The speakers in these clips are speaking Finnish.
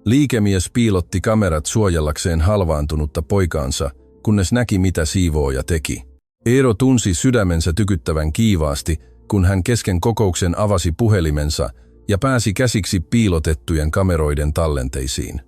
Liikemies piilotti kamerat suojellakseen halvaantunutta poikaansa, kunnes näki mitä siivooja teki. Eero tunsi sydämensä tykyttävän kiivaasti, kun hän kesken kokouksen avasi puhelimensa ja pääsi käsiksi piilotettujen kameroiden tallenteisiin.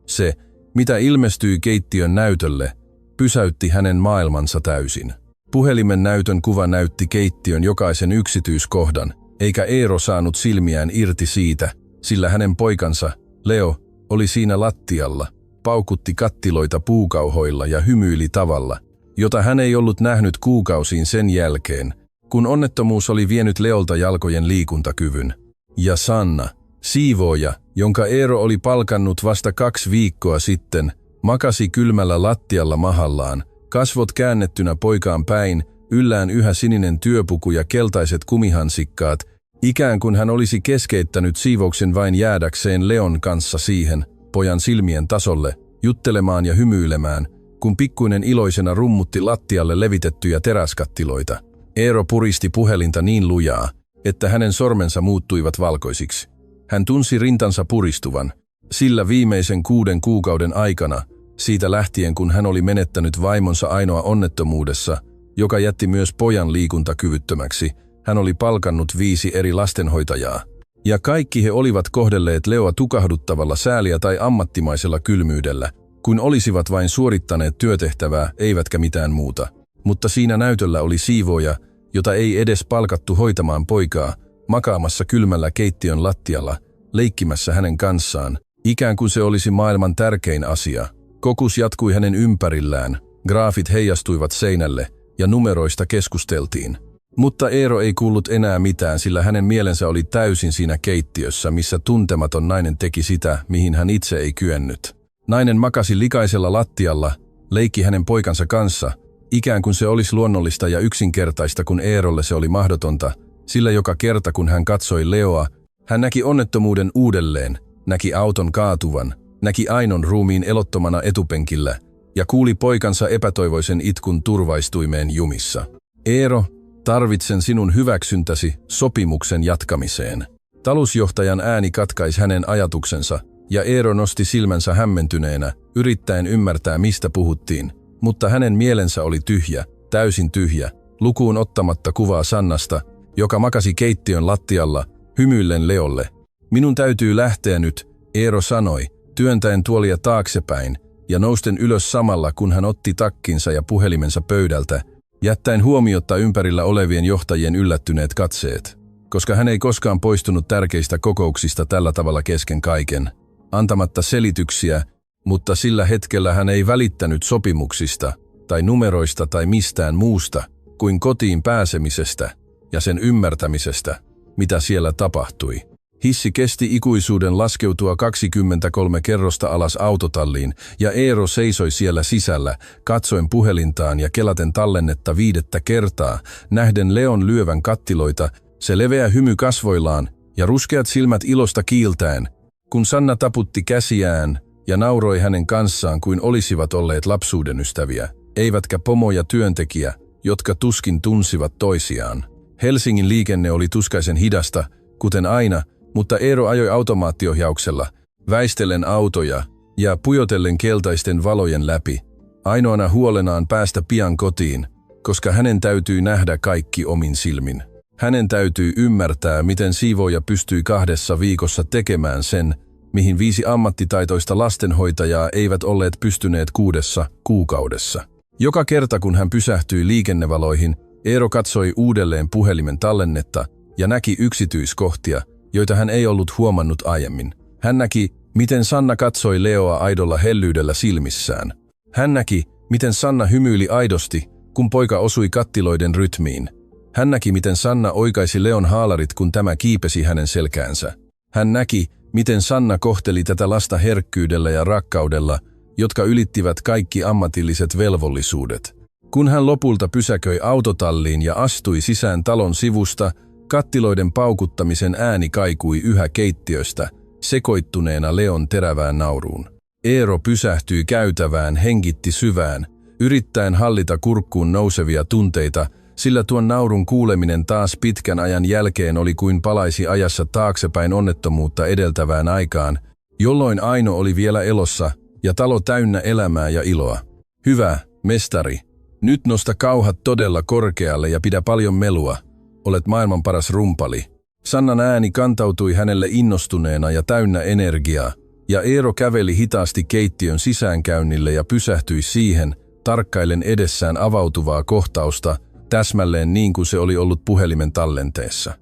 Se, mitä ilmestyi keittiön näytölle, pysäytti hänen maailmansa täysin. Puhelimen näytön kuva näytti keittiön jokaisen yksityiskohdan, eikä Eero saanut silmiään irti siitä, sillä hänen poikansa, Leo, oli siinä lattialla, paukutti kattiloita puukauhoilla ja hymyili tavalla, jota hän ei ollut nähnyt kuukausiin sen jälkeen, kun onnettomuus oli vienyt Leolta jalkojen liikuntakyvyn. Ja Sanna, siivooja, jonka Eero oli palkannut vasta 2 viikkoa sitten, makasi kylmällä lattialla mahallaan, kasvot käännettynä poikaan päin, yllään yhä sininen työpuku ja keltaiset kumihansikkaat, ikään kuin hän olisi keskeyttänyt siivouksen vain jäädäkseen Leon kanssa siihen, pojan silmien tasolle, juttelemaan ja hymyilemään, kun pikkuinen iloisena rummutti lattialle levitettyjä teräskattiloita. Eero puristi puhelinta niin lujaa, että hänen sormensa muuttuivat valkoisiksi. Hän tunsi rintansa puristuvan, sillä viimeisen 6 kuukauden aikana, siitä lähtien kun hän oli menettänyt vaimonsa ainoa onnettomuudessa, joka jätti myös pojan liikuntakyvyttömäksi, hän oli palkannut 5 eri lastenhoitajaa. Ja kaikki he olivat kohdelleet Leoa tukahduttavalla sääliä tai ammattimaisella kylmyydellä, kuin olisivat vain suorittaneet työtehtävää, eivätkä mitään muuta. Mutta siinä näytöllä oli siivooja, jota ei edes palkattu hoitamaan poikaa, makaamassa kylmällä keittiön lattialla, leikkimässä hänen kanssaan, ikään kuin se olisi maailman tärkein asia. Kokus jatkui hänen ympärillään, graafit heijastuivat seinälle ja numeroista keskusteltiin. Mutta Eero ei kuullut enää mitään, sillä hänen mielensä oli täysin siinä keittiössä, missä tuntematon nainen teki sitä, mihin hän itse ei kyennyt. Nainen makasi likaisella lattialla, leikki hänen poikansa kanssa, ikään kuin se olisi luonnollista ja yksinkertaista, kun Eerolle se oli mahdotonta, sillä joka kerta kun hän katsoi Leoa, hän näki onnettomuuden uudelleen, näki auton kaatuvan, näki Ainon ruumiin elottomana etupenkillä ja kuuli poikansa epätoivoisen itkun turvaistuimeen jumissa. Eero, tarvitsen sinun hyväksyntäsi sopimuksen jatkamiseen. Talousjohtajan ääni katkaisi hänen ajatuksensa, ja Eero nosti silmänsä hämmentyneenä, yrittäen ymmärtää mistä puhuttiin, mutta hänen mielensä oli tyhjä, täysin tyhjä, lukuun ottamatta kuvaa Sannasta, joka makasi keittiön lattialla, hymyillen Leolle. Minun täytyy lähteä nyt, Eero sanoi, työntäen tuolia taaksepäin, ja nousten ylös samalla kun hän otti takkinsa ja puhelimensa pöydältä, jättäen huomiotta ympärillä olevien johtajien yllättyneet katseet, koska hän ei koskaan poistunut tärkeistä kokouksista tällä tavalla kesken kaiken, antamatta selityksiä, mutta sillä hetkellä hän ei välittänyt sopimuksista tai numeroista tai mistään muusta kuin kotiin pääsemisestä ja sen ymmärtämisestä, mitä siellä tapahtui. Hissi kesti ikuisuuden laskeutua 23 kerrosta alas autotalliin, ja Eero seisoi siellä sisällä, katsoen puhelintaan ja kelaten tallennetta 5. kertaa, nähden Leon lyövän kattiloita, se leveä hymy kasvoillaan ja ruskeat silmät ilosta kiiltäen, kun Sanna taputti käsiään ja nauroi hänen kanssaan kuin olisivat olleet lapsuuden ystäviä, eivätkä pomo ja työntekijä, jotka tuskin tunsivat toisiaan. Helsingin liikenne oli tuskaisen hidasta, kuten aina, mutta Eero ajoi automaattiohjauksella, väistellen autoja ja pujotellen keltaisten valojen läpi, ainoana huolenaan päästä pian kotiin, koska hänen täytyy nähdä kaikki omin silmin. Hänen täytyy ymmärtää, miten siivooja pystyi 2 viikossa tekemään sen, mihin 5 ammattitaitoista lastenhoitajaa eivät olleet pystyneet 6 kuukaudessa. Joka kerta kun hän pysähtyi liikennevaloihin, Eero katsoi uudelleen puhelimen tallennetta ja näki yksityiskohtia, joita hän ei ollut huomannut aiemmin. Hän näki, miten Sanna katsoi Leoa aidolla hellyydellä silmissään. Hän näki, miten Sanna hymyili aidosti, kun poika osui kattiloiden rytmiin. Hän näki, miten Sanna oikaisi Leon haalarit, kun tämä kiipesi hänen selkäänsä. Hän näki, miten Sanna kohteli tätä lasta herkkyydellä ja rakkaudella, jotka ylittivät kaikki ammatilliset velvollisuudet. Kun hän lopulta pysäköi autotalliin ja astui sisään talon sivusta, kattiloiden paukuttamisen ääni kaikui yhä keittiöstä, sekoittuneena Leon terävään nauruun. Eero pysähtyi käytävään, hengitti syvään, yrittäen hallita kurkkuun nousevia tunteita, sillä tuon naurun kuuleminen taas pitkän ajan jälkeen oli kuin palaisi ajassa taaksepäin onnettomuutta edeltävään aikaan, jolloin Aino oli vielä elossa ja talo täynnä elämää ja iloa. Hyvä, mestari. Nyt nosta kauhat todella korkealle ja pidä paljon melua. Olet maailman paras rumpali. Sannan ääni kantautui hänelle innostuneena ja täynnä energiaa, ja Eero käveli hitaasti keittiön sisäänkäynnille ja pysähtyi siihen, tarkkaillen edessään avautuvaa kohtausta, täsmälleen niin kuin se oli ollut puhelimen tallenteessa.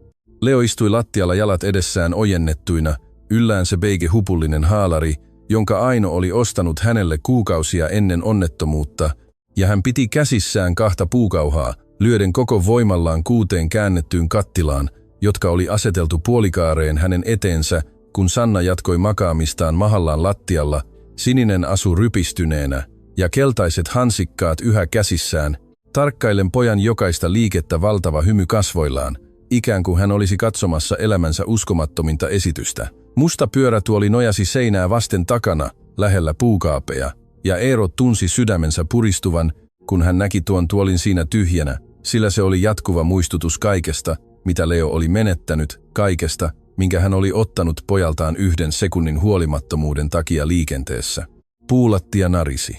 Leo istui lattialla jalat edessään ojennettuina, yllään se beige hupullinen haalari, jonka Aino oli ostanut hänelle kuukausia ennen onnettomuutta, ja hän piti käsissään 2 puukauhaa, lyöden koko voimallaan 6 käännettyyn kattilaan, jotka oli aseteltu puolikaareen hänen eteensä, kun Sanna jatkoi makaamistaan mahallaan lattialla, sininen asu rypistyneenä ja keltaiset hansikkaat yhä käsissään, tarkkaillen pojan jokaista liikettä valtava hymy kasvoillaan, ikään kuin hän olisi katsomassa elämänsä uskomattominta esitystä. Musta pyörätuoli nojasi seinää vasten takana, lähellä puukaapeja, ja Eero tunsi sydämensä puristuvan, kun hän näki tuon tuolin siinä tyhjänä, sillä se oli jatkuva muistutus kaikesta, mitä Leo oli menettänyt, kaikesta, minkä hän oli ottanut pojaltaan 1 sekunnin huolimattomuuden takia liikenteessä. Puulattia narisi.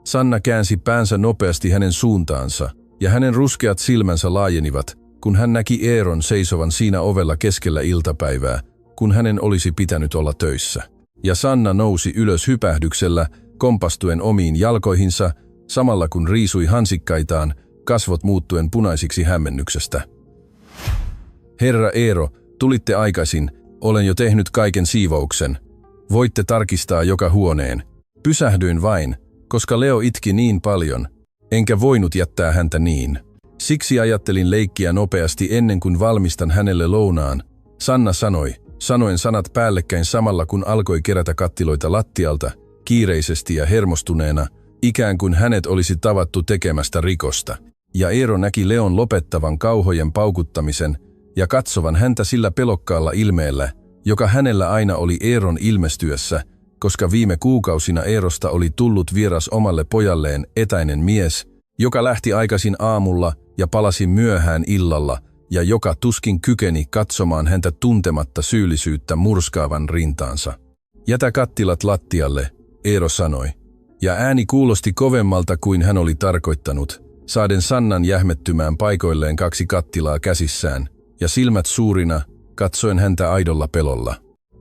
Sanna käänsi päänsä nopeasti hänen suuntaansa, ja hänen ruskeat silmänsä laajenivat, kun hän näki Eeron seisovan siinä ovella keskellä iltapäivää, kun hänen olisi pitänyt olla töissä. Ja Sanna nousi ylös hypähdyksellä, kompastuen omiin jalkoihinsa, samalla kun riisui hansikkaitaan, kasvot muuttuen punaisiksi hämmennyksestä. Herra Eero, tulitte aikaisin, olen jo tehnyt kaiken siivouksen. Voitte tarkistaa joka huoneen. Pysähdyin vain, koska Leo itki niin paljon, enkä voinut jättää häntä niin. Siksi ajattelin leikkiä nopeasti ennen kuin valmistan hänelle lounaan. Sanna sanoi, sanoen sanat päällekkäin samalla kun alkoi kerätä kattiloita lattialta, kiireisesti ja hermostuneena, ikään kuin hänet olisi tavattu tekemästä rikosta. Ja Eero näki Leon lopettavan kauhojen paukuttamisen ja katsovan häntä sillä pelokkaalla ilmeellä, joka hänellä aina oli Eeron ilmestyessä, koska viime kuukausina Eerosta oli tullut vieras omalle pojalleen etäinen mies, joka lähti aikaisin aamulla ja palasi myöhään illalla, ja joka tuskin kykeni katsomaan häntä tuntematta syyllisyyttä murskaavan rintaansa. Jätä kattilat lattialle, Eero sanoi, ja ääni kuulosti kovemmalta kuin hän oli tarkoittanut, saaden Sannan jähmettymään paikoilleen 2 kattilaa käsissään, ja silmät suurina, katsoen häntä aidolla pelolla.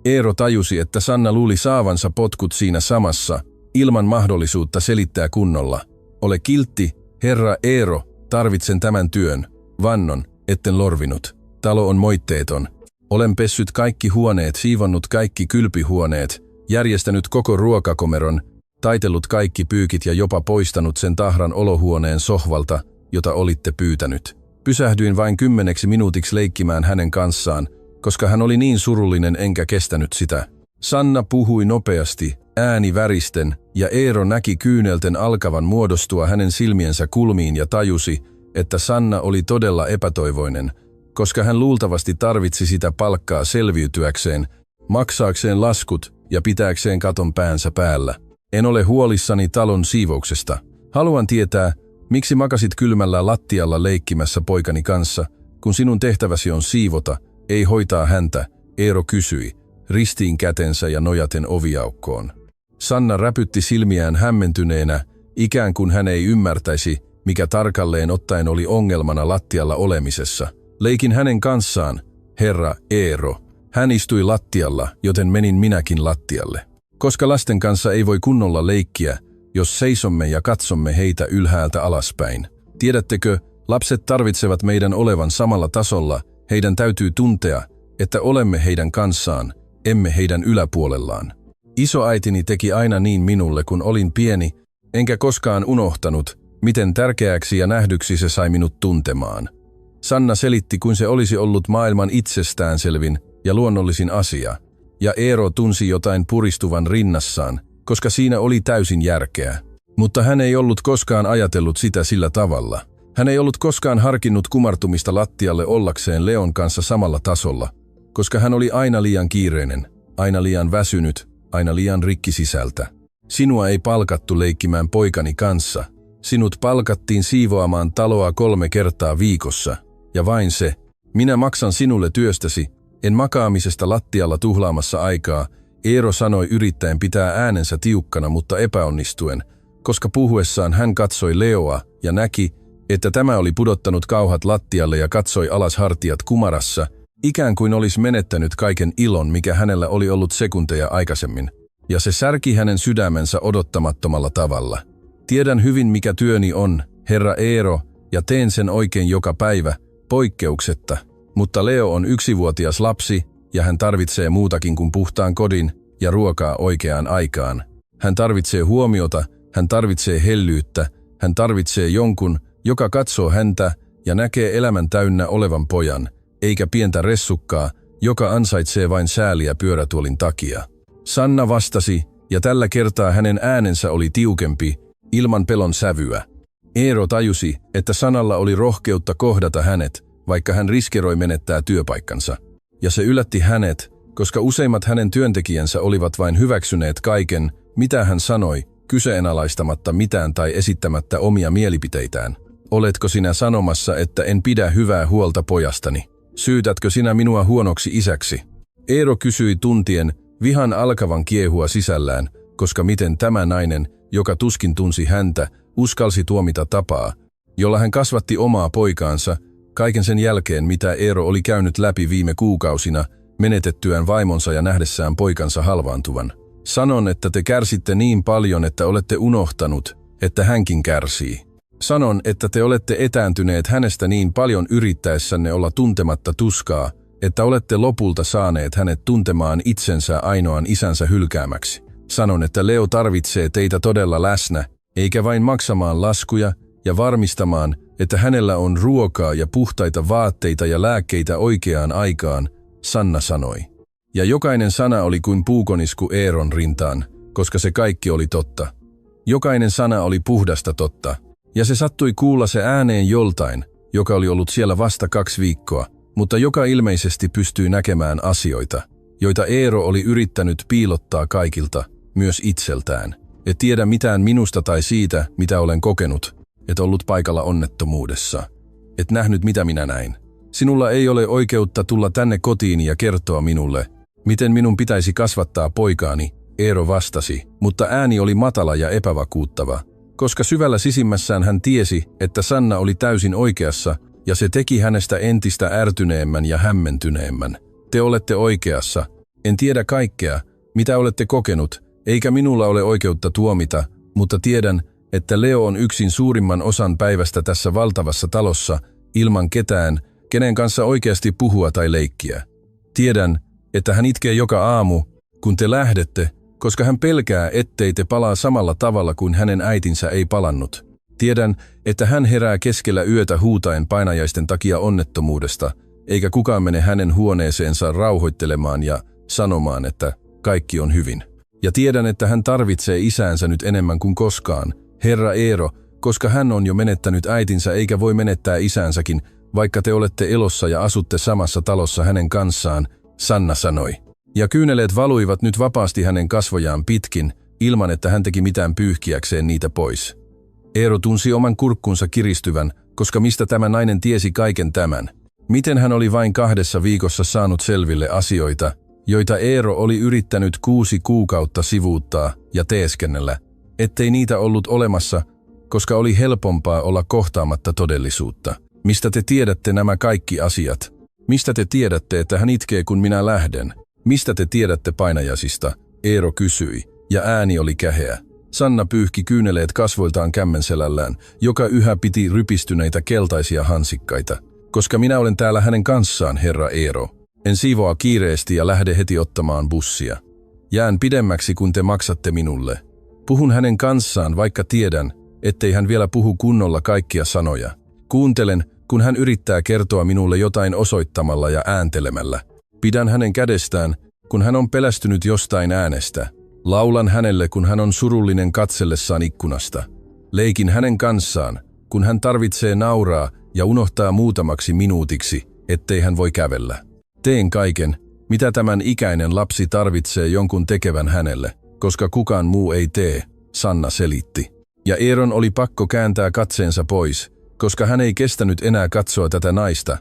Eero tajusi, että Sanna luuli saavansa potkut siinä samassa, ilman mahdollisuutta selittää kunnolla. Ole kiltti, herra Eero, tarvitsen tämän työn. Vannon, etten lorvinut. Talo on moitteeton. Olen pessyt kaikki huoneet, siivonnut kaikki kylpyhuoneet, järjestänyt koko ruokakomeron, taitellut kaikki pyykit ja jopa poistanut sen tahran olohuoneen sohvalta, jota olitte pyytänyt. Pysähdyin vain 10 minuutiksi leikkimään hänen kanssaan, koska hän oli niin surullinen enkä kestänyt sitä. Sanna puhui nopeasti, ääni väristen, ja Eero näki kyynelten alkavan muodostua hänen silmiensä kulmiin ja tajusi, että Sanna oli todella epätoivoinen, koska hän luultavasti tarvitsi sitä palkkaa selviytyäkseen, maksaakseen laskut ja pitääkseen katon päänsä päällä. En ole huolissani talon siivouksesta. Haluan tietää, miksi makasit kylmällä lattialla leikkimässä poikani kanssa, kun sinun tehtäväsi on siivota, ei hoitaa häntä, Eero kysyi, ristiin kätensä ja nojaten oviaukkoon. Sanna räpytti silmiään hämmentyneenä, ikään kuin hän ei ymmärtäisi, mikä tarkalleen ottaen oli ongelmana lattialla olemisessa. Leikin hänen kanssaan, herra Eero. Hän istui lattialla, joten menin minäkin lattialle. Koska lasten kanssa ei voi kunnolla leikkiä, jos seisomme ja katsomme heitä ylhäältä alaspäin. Tiedättekö, lapset tarvitsevat meidän olevan samalla tasolla, heidän täytyy tuntea, että olemme heidän kanssaan, emme heidän yläpuolellaan. Isoäitini teki aina niin minulle, kun olin pieni, enkä koskaan unohtanut, miten tärkeäksi ja nähdyksi se sai minut tuntemaan. Sanna selitti, kuin se olisi ollut maailman itsestäänselvin ja luonnollisin asia, ja Eero tunsi jotain puristuvan rinnassaan, koska siinä oli täysin järkeä. Mutta hän ei ollut koskaan ajatellut sitä sillä tavalla. Hän ei ollut koskaan harkinnut kumartumista lattialle ollakseen Leon kanssa samalla tasolla, koska hän oli aina liian kiireinen, aina liian väsynyt, aina liian rikki sisältä. Sinua ei palkattu leikkimään poikani kanssa. Sinut palkattiin siivoamaan taloa 3 kertaa viikossa, ja vain se. Minä maksan sinulle työstäsi, en makaamisesta lattialla tuhlaamassa aikaa, Eero sanoi yrittäen pitää äänensä tiukkana, mutta epäonnistuen, koska puhuessaan hän katsoi Leoa ja näki, että tämä oli pudottanut kauhat lattialle ja katsoi alas hartiat kumarassa, ikään kuin olisi menettänyt kaiken ilon, mikä hänellä oli ollut sekunteja aikaisemmin. Ja se särki hänen sydämensä odottamattomalla tavalla. Tiedän hyvin, mikä työni on, herra Eero, ja teen sen oikein joka päivä, poikkeuksetta. Mutta Leo on 1-vuotias lapsi, ja hän tarvitsee muutakin kuin puhtaan kodin ja ruokaa oikeaan aikaan. Hän tarvitsee huomiota, hän tarvitsee hellyyttä, hän tarvitsee jonkun, joka katsoo häntä ja näkee elämän täynnä olevan pojan, eikä pientä ressukkaa, joka ansaitsee vain sääliä pyörätuolin takia. Sanna vastasi, ja tällä kertaa hänen äänensä oli tiukempi, ilman pelon sävyä. Eero tajusi, että Sanalla oli rohkeutta kohdata hänet, vaikka hän riskeroi menettää työpaikkansa. Ja se yllätti hänet, koska useimmat hänen työntekijänsä olivat vain hyväksyneet kaiken, mitä hän sanoi, kyseenalaistamatta mitään tai esittämättä omia mielipiteitään. Oletko sinä sanomassa, että en pidä hyvää huolta pojastani? Syytätkö sinä minua huonoksi isäksi? Eero kysyi tuntien, vihan alkavan kiehua sisällään, koska miten tämä nainen, joka tuskin tunsi häntä, uskalsi tuomita tapaa, jolla hän kasvatti omaa poikaansa, kaiken sen jälkeen, mitä Eero oli käynyt läpi viime kuukausina, menetettyään vaimonsa ja nähdessään poikansa halvaantuvan. Sanon, että te kärsitte niin paljon, että olette unohtanut, että hänkin kärsii. Sanon, että te olette etääntyneet hänestä niin paljon yrittäessänne olla tuntematta tuskaa, että olette lopulta saaneet hänet tuntemaan itsensä ainoan isänsä hylkäämäksi. Sanon, että Leo tarvitsee teitä todella läsnä, eikä vain maksamaan laskuja ja varmistamaan, että hänellä on ruokaa ja puhtaita vaatteita ja lääkkeitä oikeaan aikaan, Sanna sanoi. Ja jokainen sana oli kuin puukonisku Eeron rintaan, koska se kaikki oli totta. Jokainen sana oli puhdasta totta. Ja se sattui kuulla se ääneen joltain, joka oli ollut siellä vasta 2 viikkoa, mutta joka ilmeisesti pystyi näkemään asioita, joita Eero oli yrittänyt piilottaa kaikilta, myös itseltään. Et tiedä mitään minusta tai siitä, mitä olen kokenut, et ollut paikalla onnettomuudessa. Et nähnyt, mitä minä näin. Sinulla ei ole oikeutta tulla tänne kotiini ja kertoa minulle, miten minun pitäisi kasvattaa poikaani, Eero vastasi, mutta ääni oli matala ja epävakuuttava, koska syvällä sisimmässään hän tiesi, että Sanna oli täysin oikeassa, ja se teki hänestä entistä ärtyneemmän ja hämmentyneemmän. Te olette oikeassa. En tiedä kaikkea, mitä olette kokenut, eikä minulla ole oikeutta tuomita, mutta tiedän, että Leo on yksin suurimman osan päivästä tässä valtavassa talossa, ilman ketään, kenen kanssa oikeasti puhua tai leikkiä. Tiedän, että hän itkee joka aamu, kun te lähdette, koska hän pelkää, ettei te palaa samalla tavalla kuin hänen äitinsä ei palannut. Tiedän, että hän herää keskellä yötä huutaen painajaisten takia onnettomuudesta, eikä kukaan mene hänen huoneeseensa rauhoittelemaan ja sanomaan, että kaikki on hyvin. Ja tiedän, että hän tarvitsee isäänsä nyt enemmän kuin koskaan, herra Eero, koska hän on jo menettänyt äitinsä eikä voi menettää isäänsäkin, vaikka te olette elossa ja asutte samassa talossa hänen kanssaan, Sanna sanoi. Ja kyyneleet valuivat nyt vapaasti hänen kasvojaan pitkin, ilman että hän teki mitään pyyhkiäkseen niitä pois. Eero tunsi oman kurkkunsa kiristyvän, koska mistä tämä nainen tiesi kaiken tämän? Miten hän oli vain 2 viikossa saanut selville asioita, joita Eero oli yrittänyt 6 kuukautta sivuuttaa ja teeskennellä, ettei niitä ollut olemassa, koska oli helpompaa olla kohtaamatta todellisuutta. Mistä te tiedätte nämä kaikki asiat? Mistä te tiedätte, että hän itkee, kun minä lähden? Mistä te tiedätte painajasista? Eero kysyi, ja ääni oli käheä. Sanna pyyhki kyyneleet kasvoiltaan kämmenselällään, joka yhä piti rypistyneitä keltaisia hansikkaita. Koska minä olen täällä hänen kanssaan, herra Eero. En siivoa kiireesti ja lähde heti ottamaan bussia. Jään pidemmäksi, kun te maksatte minulle. Puhun hänen kanssaan, vaikka tiedän, ettei hän vielä puhu kunnolla kaikkia sanoja. Kuuntelen, kun hän yrittää kertoa minulle jotain osoittamalla ja ääntelemällä. Pidän hänen kädestään, kun hän on pelästynyt jostain äänestä. Laulan hänelle, kun hän on surullinen katsellessaan ikkunasta. Leikin hänen kanssaan, kun hän tarvitsee nauraa ja unohtaa muutamaksi minuutiksi, ettei hän voi kävellä. Teen kaiken, mitä tämän ikäinen lapsi tarvitsee jonkun tekevän hänelle, koska kukaan muu ei tee, Sanna selitti. Ja Eeron oli pakko kääntää katseensa pois, koska hän ei kestänyt enää katsoa tätä naista,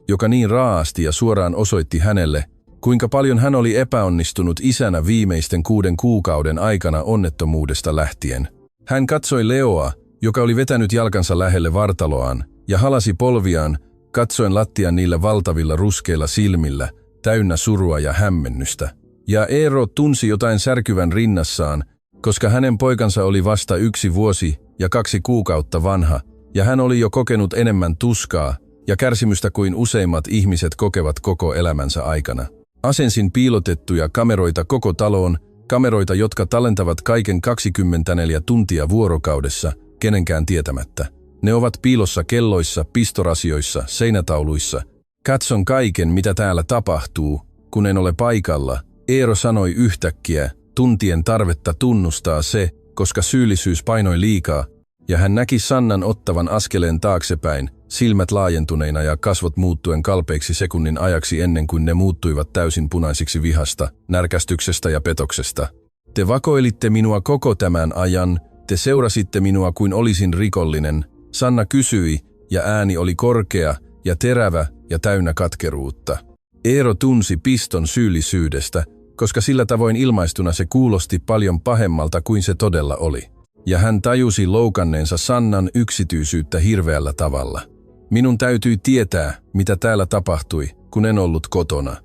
joka niin raaasti ja suoraan osoitti hänelle, Kuinka paljon hän oli epäonnistunut isänä viimeisten 6 kuukauden aikana onnettomuudesta lähtien. Hän katsoi Leoa, joka oli vetänyt jalkansa lähelle vartaloaan, ja halasi polviaan, katsoen lattian niillä valtavilla ruskeilla silmillä, täynnä surua ja hämmennystä. Ja Eero tunsi jotain särkyvän rinnassaan, koska hänen poikansa oli vasta 1 vuosi ja 2 kuukautta vanha, ja hän oli jo kokenut enemmän tuskaa ja kärsimystä kuin useimmat ihmiset kokevat koko elämänsä aikana. Asensin piilotettuja kameroita koko taloon, kameroita, jotka tallentavat kaiken 24 tuntia vuorokaudessa, kenenkään tietämättä. Ne ovat piilossa kelloissa, pistorasioissa, seinätauluissa. Katson kaiken, mitä täällä tapahtuu, kun en ole paikalla, Eero sanoi yhtäkkiä, tuntien tarvetta tunnustaa se, koska syyllisyys painoi liikaa, ja hän näki Sannan ottavan askeleen taaksepäin, silmät laajentuneina ja kasvot muuttuen kalpeiksi sekunnin ajaksi ennen kuin ne muuttuivat täysin punaisiksi vihasta, närkästyksestä ja petoksesta. Te vakoilitte minua koko tämän ajan, te seurasitte minua kuin olisin rikollinen, Sanna kysyi, ja ääni oli korkea ja terävä ja täynnä katkeruutta. Eero tunsi piston syyllisyydestä, koska sillä tavoin ilmaistuna se kuulosti paljon pahemmalta kuin se todella oli. Ja hän tajusi loukanneensa Sannan yksityisyyttä hirveällä tavalla. Minun täytyi tietää, mitä täällä tapahtui, kun en ollut kotona.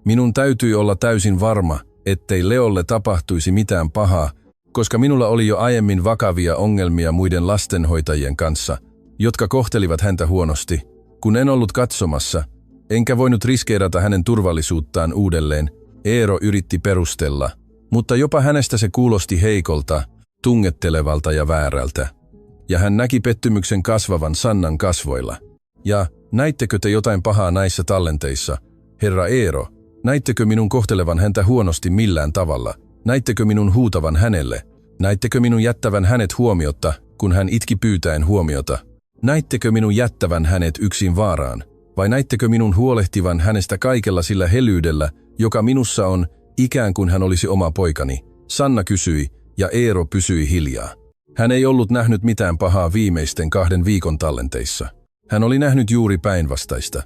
Minun täytyi olla täysin varma, ettei Leolle tapahtuisi mitään pahaa, koska minulla oli jo aiemmin vakavia ongelmia muiden lastenhoitajien kanssa, jotka kohtelivat häntä huonosti, kun en ollut katsomassa, enkä voinut riskeerata hänen turvallisuuttaan uudelleen, Eero yritti perustella, mutta jopa hänestä se kuulosti heikolta, tungettelevalta ja väärältä. Ja hän näki pettymyksen kasvavan Sannan kasvoilla. Ja, näittekö te jotain pahaa näissä tallenteissa, herra Eero? Näittekö minun kohtelevan häntä huonosti millään tavalla? Näittekö minun huutavan hänelle? Näittekö minun jättävän hänet huomiotta, kun hän itki pyytäen huomiota? Näittekö minun jättävän hänet yksin vaaraan? Vai näittekö minun huolehtivan hänestä kaikella sillä helyydellä, joka minussa on, ikään kuin hän olisi oma poikani? Sanna kysyi, ja Eero pysyi hiljaa. Hän ei ollut nähnyt mitään pahaa viimeisten 2 viikon tallenteissa. Hän oli nähnyt juuri päinvastaista.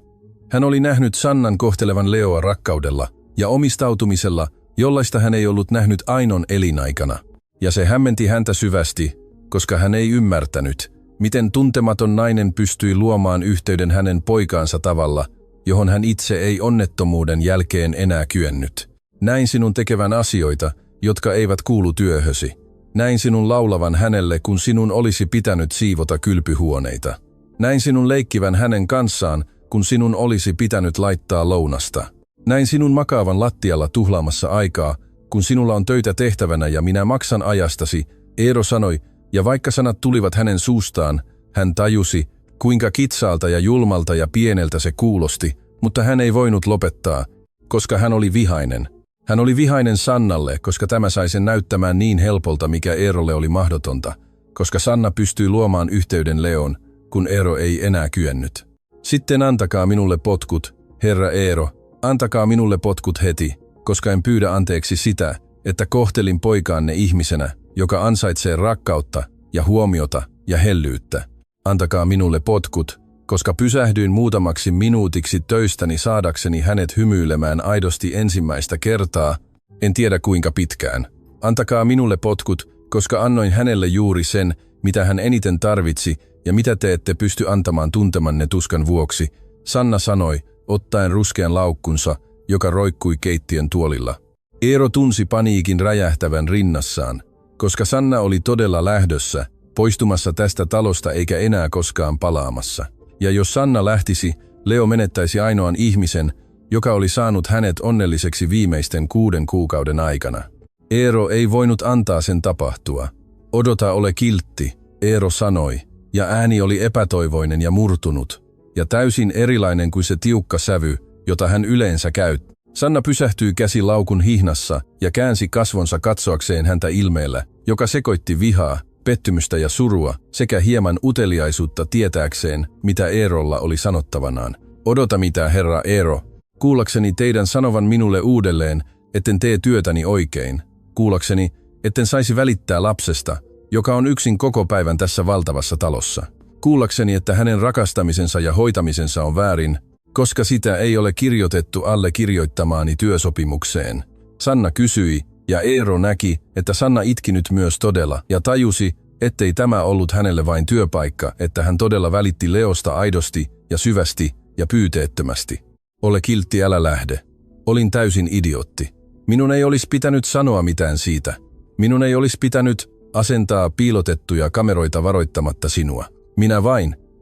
Hän oli nähnyt Sannan kohtelevan Leoa rakkaudella ja omistautumisella, jollaista hän ei ollut nähnyt Ainon elinaikana. Ja se hämmenti häntä syvästi, koska hän ei ymmärtänyt, miten tuntematon nainen pystyi luomaan yhteyden hänen poikaansa tavalla, johon hän itse ei onnettomuuden jälkeen enää kyennyt. Näin sinun tekevän asioita, jotka eivät kuulu työhösi. Näin sinun laulavan hänelle, kun sinun olisi pitänyt siivota kylpyhuoneita. Näin sinun leikkivän hänen kanssaan, kun sinun olisi pitänyt laittaa lounasta. Näin sinun makaavan lattialla tuhlaamassa aikaa, kun sinulla on töitä tehtävänä ja minä maksan ajastasi, Eero sanoi, ja vaikka sanat tulivat hänen suustaan, hän tajusi, kuinka kitsaalta ja julmalta ja pieneltä se kuulosti, mutta hän ei voinut lopettaa, koska hän oli vihainen. Hän oli vihainen Sannalle, koska tämä sai sen näyttämään niin helpolta, mikä Eerolle oli mahdotonta, koska Sanna pystyi luomaan yhteyden Leon, kun Eero ei enää kyennyt. Sitten antakaa minulle potkut, herra Eero, antakaa minulle potkut heti, koska en pyydä anteeksi sitä, että kohtelin poikaanne ihmisenä, joka ansaitsee rakkautta ja huomiota ja hellyyttä. Antakaa minulle potkut, koska pysähdyin muutamaksi minuutiksi töistäni saadakseni hänet hymyilemään aidosti ensimmäistä kertaa, en tiedä kuinka pitkään. Antakaa minulle potkut, koska annoin hänelle juuri sen, mitä hän eniten tarvitsi ja mitä te ette pysty antamaan tuntemanne tuskan vuoksi, Sanna sanoi, ottaen ruskean laukkunsa, joka roikkui keittiön tuolilla. Eero tunsi paniikin räjähtävän rinnassaan, koska Sanna oli todella lähdössä, poistumassa tästä talosta eikä enää koskaan palaamassa. Ja jos Sanna lähtisi, Leo menettäisi ainoan ihmisen, joka oli saanut hänet onnelliseksi viimeisten 6 kuukauden aikana. Eero ei voinut antaa sen tapahtua. Odota, ole kiltti, Eero sanoi, ja ääni oli epätoivoinen ja murtunut, ja täysin erilainen kuin se tiukka sävy, jota hän yleensä käytti. Sanna pysähtyi käsi laukun hihnassa ja käänsi kasvonsa katsoakseen häntä ilmeellä, joka sekoitti vihaa, pettymystä ja surua sekä hieman uteliaisuutta tietääkseen, mitä Eerolla oli sanottavanaan. Odota mitä, herra Eero, kuullakseni teidän sanovan minulle uudelleen, etten tee työtäni oikein. Kuullakseni, etten saisi välittää lapsesta, joka on yksin koko päivän tässä valtavassa talossa. Kuullakseni, että hänen rakastamisensa ja hoitamisensa on väärin. koska sitä ei ole kirjoitettu allekirjoittamaani työsopimukseen. Sanna kysyi, ja Eero näki, että Sanna itki nyt myös todella, ja tajusi, ettei tämä ollut hänelle vain työpaikka, että hän todella välitti Leosta aidosti ja syvästi ja pyyteettömästi. Ole kiltti, älä lähde. Olin täysin idiootti. Minun ei olisi pitänyt sanoa mitään siitä. Minun ei olisi pitänyt asentaa piilotettuja kameroita varoittamatta sinua.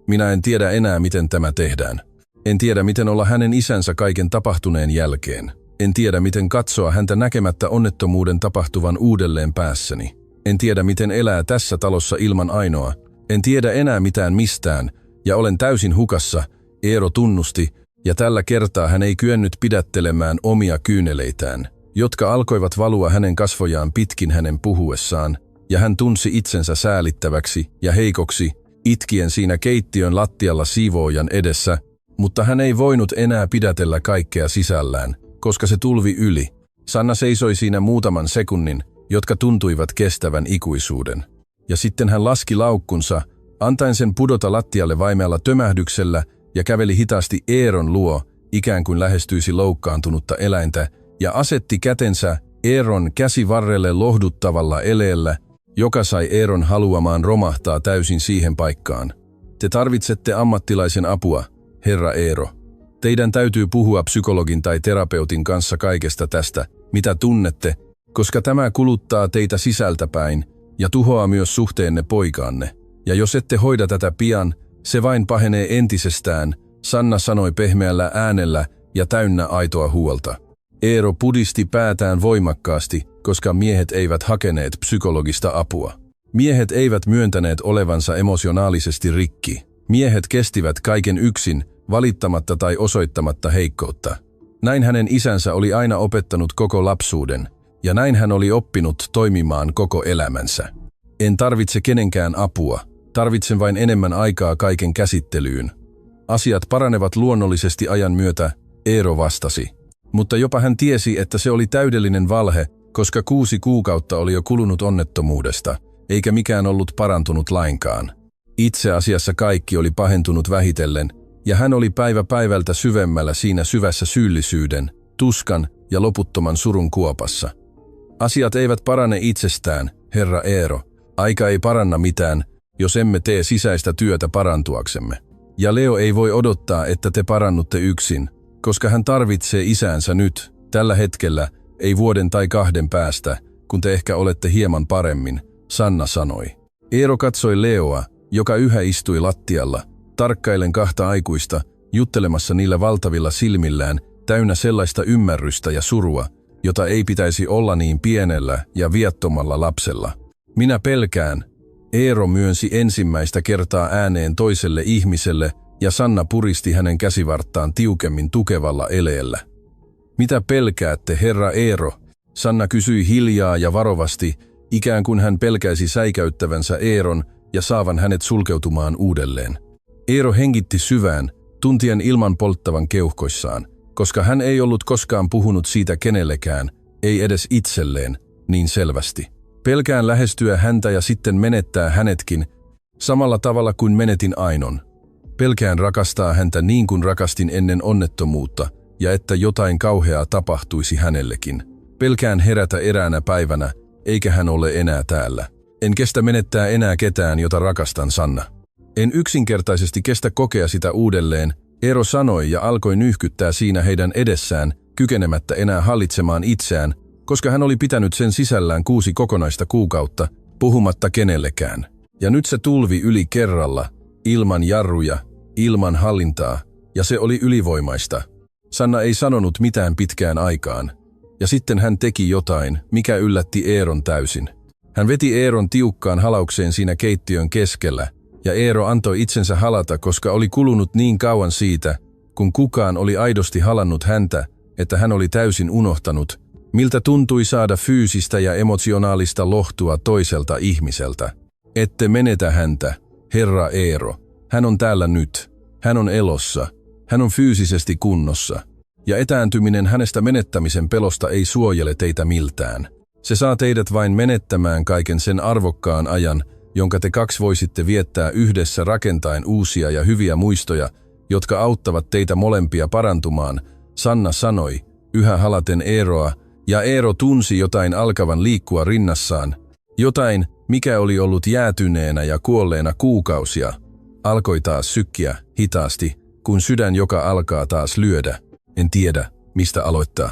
Minä en tiedä enää, miten tämä tehdään. En tiedä, miten olla hänen isänsä kaiken tapahtuneen jälkeen. En tiedä, miten katsoa häntä näkemättä onnettomuuden tapahtuvan uudelleen päässäni. En tiedä, miten elää tässä talossa ilman Ainoa. En tiedä enää mitään mistään, ja olen täysin hukassa, Eero tunnusti, ja tällä kertaa hän ei kyennyt pidättelemään omia kyyneleitään, jotka alkoivat valua hänen kasvojaan pitkin hänen puhuessaan, ja hän tunsi itsensä säälittäväksi ja heikoksi, itkien siinä keittiön lattialla siivoojan edessä, mutta hän ei voinut enää pidätellä kaikkea sisällään, koska se tulvi yli. Sanna seisoi siinä muutaman sekunnin, jotka tuntuivat kestävän ikuisuuden. Ja sitten hän laski laukkunsa, antaen sen pudota lattialle vaimealla tömähdyksellä, ja käveli hitaasti Eeron luo, ikään kuin lähestyisi loukkaantunutta eläintä, ja asetti kätensä Eeron käsivarrelle lohduttavalla eleellä, joka sai Eeron haluamaan romahtaa täysin siihen paikkaan. Te tarvitsette ammattilaisen apua, herra Eero. Teidän täytyy puhua psykologin tai terapeutin kanssa kaikesta tästä, mitä tunnette, koska tämä kuluttaa teitä sisältäpäin ja tuhoaa myös suhteenne poikaanne. Ja jos ette hoida tätä pian, se vain pahenee entisestään, Sanna sanoi pehmeällä äänellä ja täynnä aitoa huolta. Eero pudisti päätään voimakkaasti, koska miehet eivät hakeneet psykologista apua. Miehet eivät myöntäneet olevansa emotionaalisesti rikki. Miehet kestivät kaiken yksin, valittamatta tai osoittamatta heikkoutta. Näin hänen isänsä oli aina opettanut koko lapsuuden, ja näin hän oli oppinut toimimaan koko elämänsä. En tarvitse kenenkään apua, tarvitsen vain enemmän aikaa kaiken käsittelyyn. Asiat paranevat luonnollisesti ajan myötä, Eero vastasi. Mutta jopa hän tiesi, että se oli täydellinen valhe, koska 6 kuukautta oli jo kulunut onnettomuudesta, eikä mikään ollut parantunut lainkaan. Itse asiassa kaikki oli pahentunut vähitellen, ja hän oli päivä päivältä syvemmällä siinä syvässä syyllisyyden, tuskan ja loputtoman surun kuopassa. Asiat eivät parane itsestään, herra Eero. Aika ei paranna mitään, jos emme tee sisäistä työtä parantuaksemme. Ja Leo ei voi odottaa, että te parannutte yksin, koska hän tarvitsee isäänsä nyt, tällä hetkellä, ei vuoden tai 2 päästä, kun te ehkä olette hieman paremmin, Sanna sanoi. Eero katsoi Leoa, joka yhä istui lattialla, tarkkaillen 2 aikuista, juttelemassa niillä valtavilla silmillään, täynnä sellaista ymmärrystä ja surua, jota ei pitäisi olla niin pienellä ja viattomalla lapsella. Minä pelkään, Eero myönsi ensimmäistä kertaa ääneen toiselle ihmiselle, ja Sanna puristi hänen käsivarttaan tiukemmin tukevalla eleellä. Mitä pelkäätte, herra Eero? Sanna kysyi hiljaa ja varovasti, ikään kuin hän pelkäisi säikäyttävänsä Eeron ja saavan hänet sulkeutumaan uudelleen. Eero hengitti syvään, tuntien ilman polttavan keuhkoissaan, koska hän ei ollut koskaan puhunut siitä kenellekään, ei edes itselleen, niin selvästi. Pelkään lähestyä häntä ja sitten menettää hänetkin, samalla tavalla kuin menetin Ainon. Pelkään rakastaa häntä niin kuin rakastin ennen onnettomuutta, ja että jotain kauheaa tapahtuisi hänellekin. Pelkään herätä eräänä päivänä, eikä hän ole enää täällä. En kestä menettää enää ketään, jota rakastan, Sanna. En yksinkertaisesti kestä kokea sitä uudelleen, Eero sanoi ja alkoi nyhkyttää siinä heidän edessään, kykenemättä enää hallitsemaan itseään, koska hän oli pitänyt sen sisällään 6 kokonaista kuukautta, puhumatta kenellekään. Ja nyt se tulvi yli kerralla, ilman jarruja, ilman hallintaa, ja se oli ylivoimaista. Sanna ei sanonut mitään pitkään aikaan, ja sitten hän teki jotain, mikä yllätti Eeron täysin. Hän veti Eeron tiukkaan halaukseen siinä keittiön keskellä, ja Eero antoi itsensä halata, koska oli kulunut niin kauan siitä, kun kukaan oli aidosti halannut häntä, että hän oli täysin unohtanut, miltä tuntui saada fyysistä ja emotionaalista lohtua toiselta ihmiseltä. Ette menetä häntä, herra Eero. Hän on täällä nyt. Hän on elossa. Hän on fyysisesti kunnossa. Ja etääntyminen hänestä menettämisen pelosta ei suojele teitä miltään. Se saa teidät vain menettämään kaiken sen arvokkaan ajan, jonka te 2 voisitte viettää yhdessä rakentaen uusia ja hyviä muistoja, jotka auttavat teitä molempia parantumaan, Sanna sanoi, yhä halaten Eeroa, ja Eero tunsi jotain alkavan liikkua rinnassaan. Jotain, mikä oli ollut jäätyneenä ja kuolleena kuukausia, alkoi taas sykkiä hitaasti, kun sydän joka alkaa taas lyödä. En tiedä, mistä aloittaa.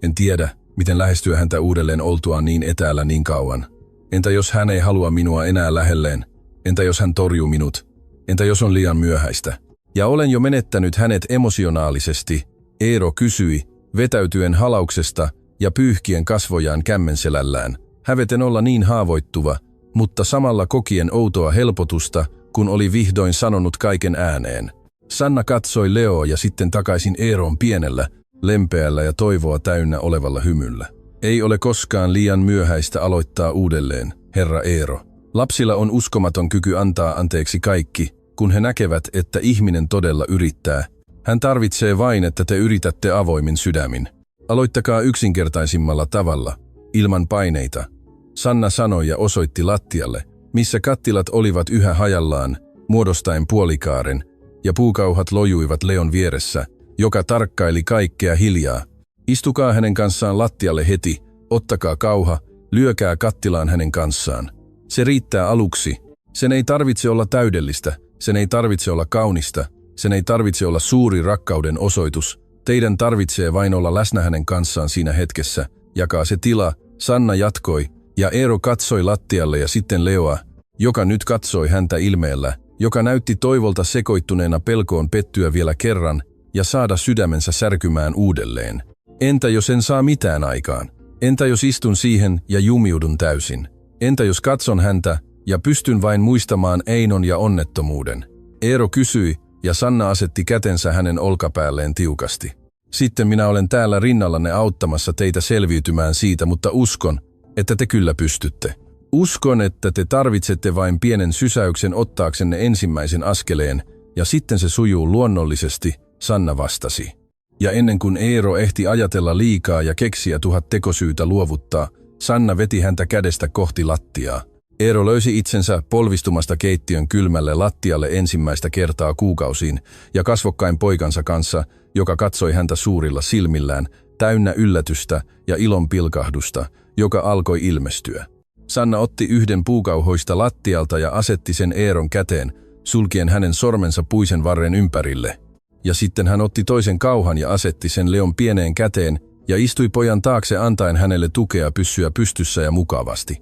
En tiedä, miten lähestyä häntä uudelleen oltuaan niin etäällä niin kauan. Entä jos hän ei halua minua enää lähelleen? Entä jos hän torjuu minut? Entä jos on liian myöhäistä? Ja olen jo menettänyt hänet emotionaalisesti, Eero kysyi, vetäytyen halauksesta ja pyyhkien kasvojaan kämmenselällään. Häveten olla niin haavoittuva, mutta samalla kokien outoa helpotusta, kun oli vihdoin sanonut kaiken ääneen. Sanna katsoi Leoa ja sitten takaisin Eeroon pienellä, lempeällä ja toivoa täynnä olevalla hymyllä. Ei ole koskaan liian myöhäistä aloittaa uudelleen, herra Eero. Lapsilla on uskomaton kyky antaa anteeksi kaikki, kun he näkevät, että ihminen todella yrittää. Hän tarvitsee vain, että te yritätte avoimin sydämin. Aloittakaa yksinkertaisimmalla tavalla, ilman paineita. Sanna sanoi ja osoitti lattialle, missä kattilat olivat yhä hajallaan, muodostaen puolikaaren, ja puukauhat lojuivat Leon vieressä, joka tarkkaili kaikkea hiljaa. Istukaa hänen kanssaan lattialle heti, ottakaa kauha, lyökää kattilaan hänen kanssaan. Se riittää aluksi. Sen ei tarvitse olla täydellistä, sen ei tarvitse olla kaunista, sen ei tarvitse olla suuri rakkauden osoitus. Teidän tarvitsee vain olla läsnä hänen kanssaan siinä hetkessä. Jakaa se tila, Sanna jatkoi, ja Eero katsoi lattialle ja sitten Leoa, joka nyt katsoi häntä ilmeellä, joka näytti toivolta sekoittuneena pelkoon pettyä vielä kerran ja saada sydämensä särkymään uudelleen. Entä jos en saa mitään aikaan? Entä jos istun siihen ja jumiudun täysin? Entä jos katson häntä ja pystyn vain muistamaan Einon ja onnettomuuden? Eero kysyi, ja Sanna asetti kätensä hänen olkapäälleen tiukasti. Sitten minä olen täällä rinnallanne auttamassa teitä selviytymään siitä, mutta uskon, että te kyllä pystytte. Uskon, että te tarvitsette vain pienen sysäyksen ottaaksenne ensimmäisen askeleen, ja sitten se sujuu luonnollisesti, Sanna vastasi. Ja ennen kuin Eero ehti ajatella liikaa ja keksiä 1000 tekosyytä luovuttaa, Sanna veti häntä kädestä kohti lattiaa. Eero löysi itsensä polvistumasta keittiön kylmälle lattialle ensimmäistä kertaa kuukausiin ja kasvokkain poikansa kanssa, joka katsoi häntä suurilla silmillään, täynnä yllätystä ja ilon pilkahdusta, joka alkoi ilmestyä. Sanna otti yhden puukauhoista lattialta ja asetti sen Eeron käteen, sulkien hänen sormensa puisen varren ympärille. Ja sitten hän otti toisen kauhan ja asetti sen Leon pieneen käteen ja istui pojan taakse antaen hänelle tukea pysyä pystyssä ja mukavasti.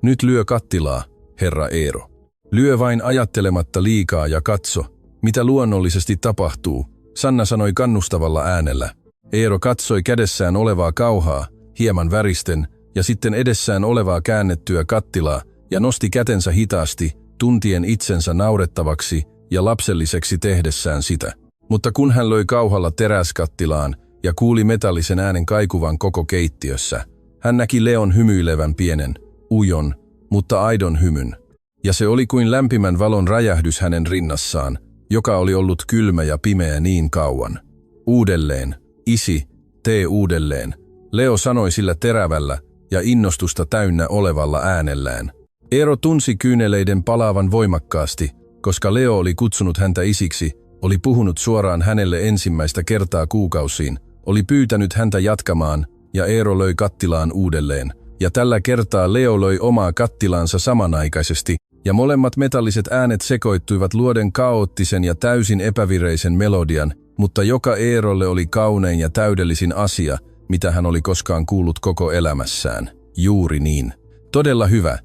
Nyt lyö kattilaa, herra Eero. Lyö vain ajattelematta liikaa ja katso, mitä luonnollisesti tapahtuu, Sanna sanoi kannustavalla äänellä. Eero katsoi kädessään olevaa kauhaa, hieman väristen, ja sitten edessään olevaa käännettyä kattilaa, ja nosti kätensä hitaasti, tuntien itsensä naurettavaksi ja lapselliseksi tehdessään sitä. Mutta kun hän löi kauhalla teräskattilaan ja kuuli metallisen äänen kaikuvan koko keittiössä, hän näki Leon hymyilevän pienen, ujon, mutta aidon hymyn. Ja se oli kuin lämpimän valon räjähdys hänen rinnassaan, joka oli ollut kylmä ja pimeä niin kauan. Uudelleen, isi, tee uudelleen, Leo sanoi sillä terävällä ja innostusta täynnä olevalla äänellään. Eero tunsi kyyneleiden palaavan voimakkaasti, koska Leo oli kutsunut häntä isiksi, oli puhunut suoraan hänelle ensimmäistä kertaa kuukausiin, oli pyytänyt häntä jatkamaan, ja Eero löi kattilaan uudelleen. Ja tällä kertaa Leo löi omaa kattilaansa samanaikaisesti, ja molemmat metalliset äänet sekoittuivat luoden kaoottisen ja täysin epävireisen melodian, mutta joka Eerolle oli kaunein ja täydellisin asia, mitä hän oli koskaan kuullut koko elämässään. Juuri niin. Todella hyvä.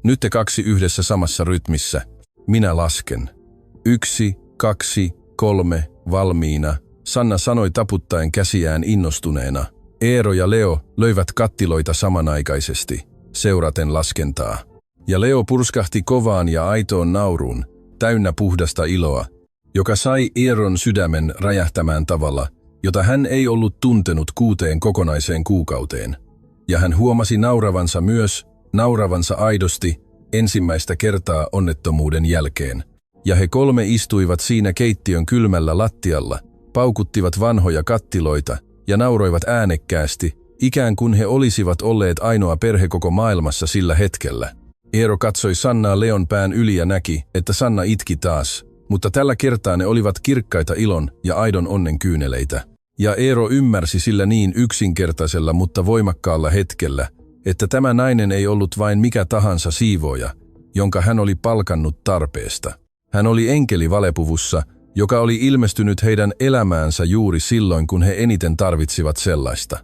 Nyt te kaksi yhdessä samassa rytmissä. Minä lasken. 1, 2, 3, valmiina, Sanna sanoi taputtaen käsiään innostuneena. Eero ja Leo löivät kattiloita samanaikaisesti, seuraten laskentaa. Ja Leo purskahti kovaan ja aitoon nauruun, täynnä puhdasta iloa, joka sai Eeron sydämen räjähtämään tavalla, jota hän ei ollut tuntenut 6 kokonaiseen kuukauteen. Ja hän huomasi nauravansa aidosti, ensimmäistä kertaa onnettomuuden jälkeen. Ja he 3 istuivat siinä keittiön kylmällä lattialla, paukuttivat vanhoja kattiloita ja nauroivat äänekkäästi, ikään kuin he olisivat olleet ainoa perhe koko maailmassa sillä hetkellä. Eero katsoi Sannaa Leon pään yli ja näki, että Sanna itki taas, mutta tällä kertaa ne olivat kirkkaita ilon ja aidon onnen kyyneleitä. Ja Eero ymmärsi sillä niin yksinkertaisella, mutta voimakkaalla hetkellä, että tämä nainen ei ollut vain mikä tahansa siivooja, jonka hän oli palkannut tarpeesta. Hän oli enkeli valepuvussa, joka oli ilmestynyt heidän elämäänsä juuri silloin, kun he eniten tarvitsivat sellaista.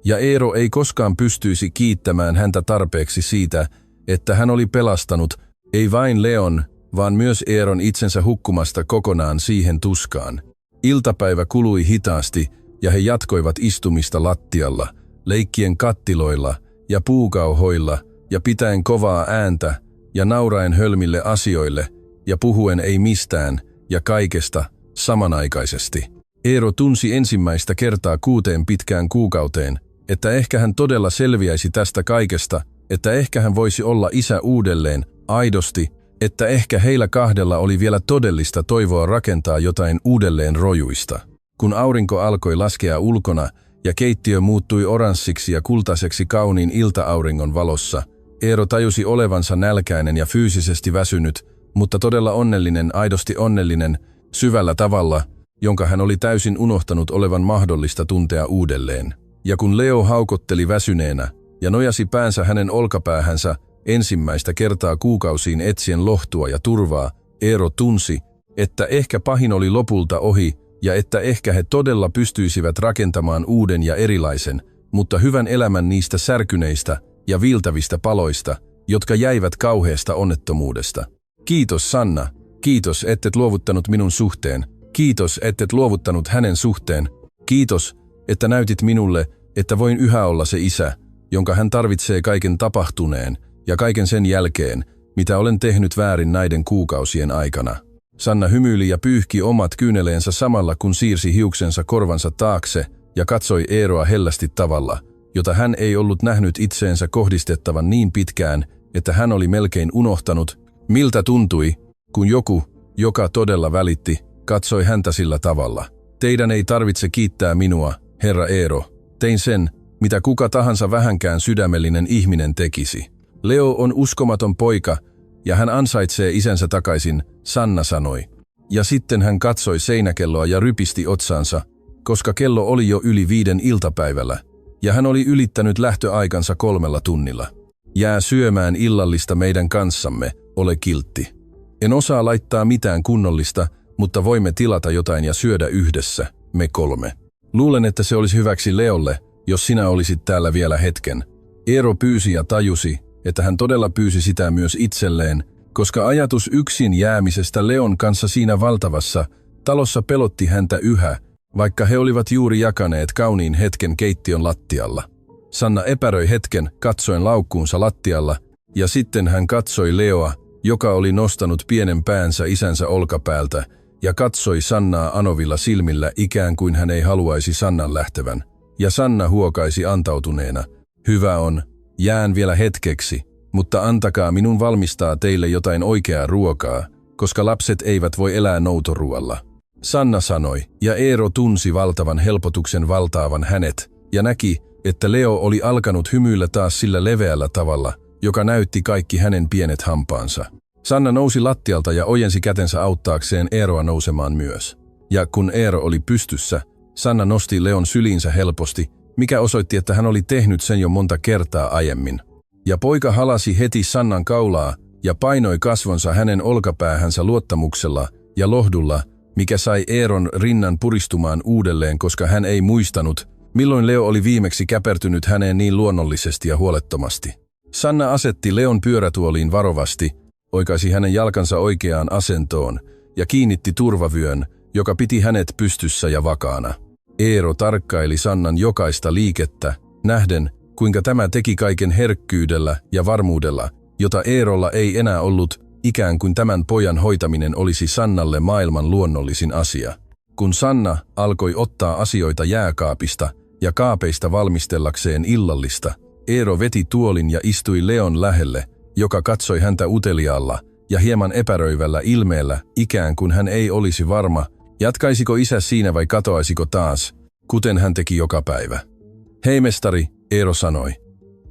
Ja Eero ei koskaan pystyisi kiittämään häntä tarpeeksi siitä, että hän oli pelastanut ei vain Leon, vaan myös Eeron itsensä hukkumasta kokonaan siihen tuskaan. Iltapäivä kului hitaasti ja he jatkoivat istumista lattialla, leikkien kattiloilla ja puukauhoilla ja pitäen kovaa ääntä ja nauraen hölmille asioille ja puhuen ei mistään ja kaikesta samanaikaisesti. Eero tunsi ensimmäistä kertaa 6 pitkään kuukauteen, että ehkä hän todella selviäisi tästä kaikesta, että ehkä hän voisi olla isä uudelleen, aidosti, että ehkä heillä kahdella oli vielä todellista toivoa rakentaa jotain uudelleen rojuista. Kun aurinko alkoi laskea ulkona ja keittiö muuttui oranssiksi ja kultaiseksi kauniin ilta-auringon valossa, Eero tajusi olevansa nälkäinen ja fyysisesti väsynyt, mutta todella onnellinen, aidosti onnellinen, syvällä tavalla, jonka hän oli täysin unohtanut olevan mahdollista tuntea uudelleen. Ja kun Leo haukotteli väsyneenä ja nojasi päänsä hänen olkapäähänsä ensimmäistä kertaa kuukausiin etsien lohtua ja turvaa, Eero tunsi, että ehkä pahin oli lopulta ohi ja että ehkä he todella pystyisivät rakentamaan uuden ja erilaisen, mutta hyvän elämän niistä särkyneistä ja viiltävistä paloista, jotka jäivät kauheasta onnettomuudesta. Kiitos Sanna, kiitos ettet luovuttanut minun suhteen, kiitos ettet luovuttanut hänen suhteen, kiitos, että näytit minulle, että voin yhä olla se isä, jonka hän tarvitsee kaiken tapahtuneen ja kaiken sen jälkeen, mitä olen tehnyt väärin näiden kuukausien aikana. Sanna hymyili ja pyyhki omat kyyneleensä samalla kun siirsi hiuksensa korvansa taakse ja katsoi Eeroa hellästi tavalla, jota hän ei ollut nähnyt itseensä kohdistettavan niin pitkään, että hän oli melkein unohtanut, miltä tuntui, kun joku, joka todella välitti, katsoi häntä sillä tavalla. Teidän ei tarvitse kiittää minua, herra Eero. Tein sen, mitä kuka tahansa vähänkään sydämellinen ihminen tekisi. Leo on uskomaton poika, ja hän ansaitsee isänsä takaisin, Sanna sanoi. Ja sitten hän katsoi seinäkelloa ja rypisti otsansa, koska kello oli jo yli 5 iltapäivällä, ja hän oli ylittänyt lähtöaikansa 3 tunnilla. Jää syömään illallista meidän kanssamme, ole kiltti. En osaa laittaa mitään kunnollista, mutta voimme tilata jotain ja syödä yhdessä, me 3. Luulen, että se olisi hyväksi Leolle, jos sinä olisit täällä vielä hetken. Eero pyysi ja tajusi, että hän todella pyysi sitä myös itselleen, koska ajatus yksin jäämisestä Leon kanssa siinä valtavassa talossa pelotti häntä yhä, vaikka he olivat juuri jakaneet kauniin hetken keittiön lattialla. Sanna epäröi hetken katsoen laukkuunsa lattialla, ja sitten hän katsoi Leoa, joka oli nostanut pienen päänsä isänsä olkapäältä, ja katsoi Sannaa anovilla silmillä ikään kuin hän ei haluaisi Sannan lähtevän. Ja Sanna huokaisi antautuneena, hyvä on, jään vielä hetkeksi, mutta antakaa minun valmistaa teille jotain oikeaa ruokaa, koska lapset eivät voi elää noutoruoalla. Sanna sanoi, ja Eero tunsi valtavan helpotuksen valtaavan hänet, ja näki, että Leo oli alkanut hymyillä taas sillä leveällä tavalla, joka näytti kaikki hänen pienet hampaansa. Sanna nousi lattialta ja ojensi kätensä auttaakseen Eeroa nousemaan myös. Ja kun Eero oli pystyssä, Sanna nosti Leon syliinsä helposti, mikä osoitti, että hän oli tehnyt sen jo monta kertaa aiemmin. Ja poika halasi heti Sannan kaulaa ja painoi kasvonsa hänen olkapäähänsä luottamuksella ja lohdulla, mikä sai Eeron rinnan puristumaan uudelleen, koska hän ei muistanut, milloin Leo oli viimeksi käpertynyt häneen niin luonnollisesti ja huolettomasti. Sanna asetti Leon pyörätuoliin varovasti, oikaisi hänen jalkansa oikeaan asentoon ja kiinnitti turvavyön, joka piti hänet pystyssä ja vakaana. Eero tarkkaili Sannan jokaista liikettä, nähden, kuinka tämä teki kaiken herkkyydellä ja varmuudella, jota Eerolla ei enää ollut, ikään kuin tämän pojan hoitaminen olisi Sannalle maailman luonnollisin asia. Kun Sanna alkoi ottaa asioita jääkaapista ja kaapeista valmistellakseen illallista, Eero veti tuolin ja istui Leon lähelle, joka katsoi häntä uteliaalla ja hieman epäröivällä ilmeellä, ikään kuin hän ei olisi varma, jatkaisiko isä siinä vai katoaisiko taas, kuten hän teki joka päivä. Hei mestari, Eero sanoi.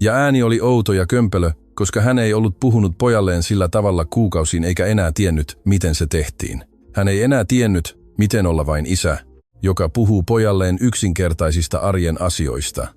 Ja ääni oli outo ja kömpelö, koska hän ei ollut puhunut pojalleen sillä tavalla kuukausiin eikä enää tiennyt, miten se tehtiin. Hän ei enää tiennyt, miten olla vain isä, joka puhuu pojalleen yksinkertaisista arjen asioista.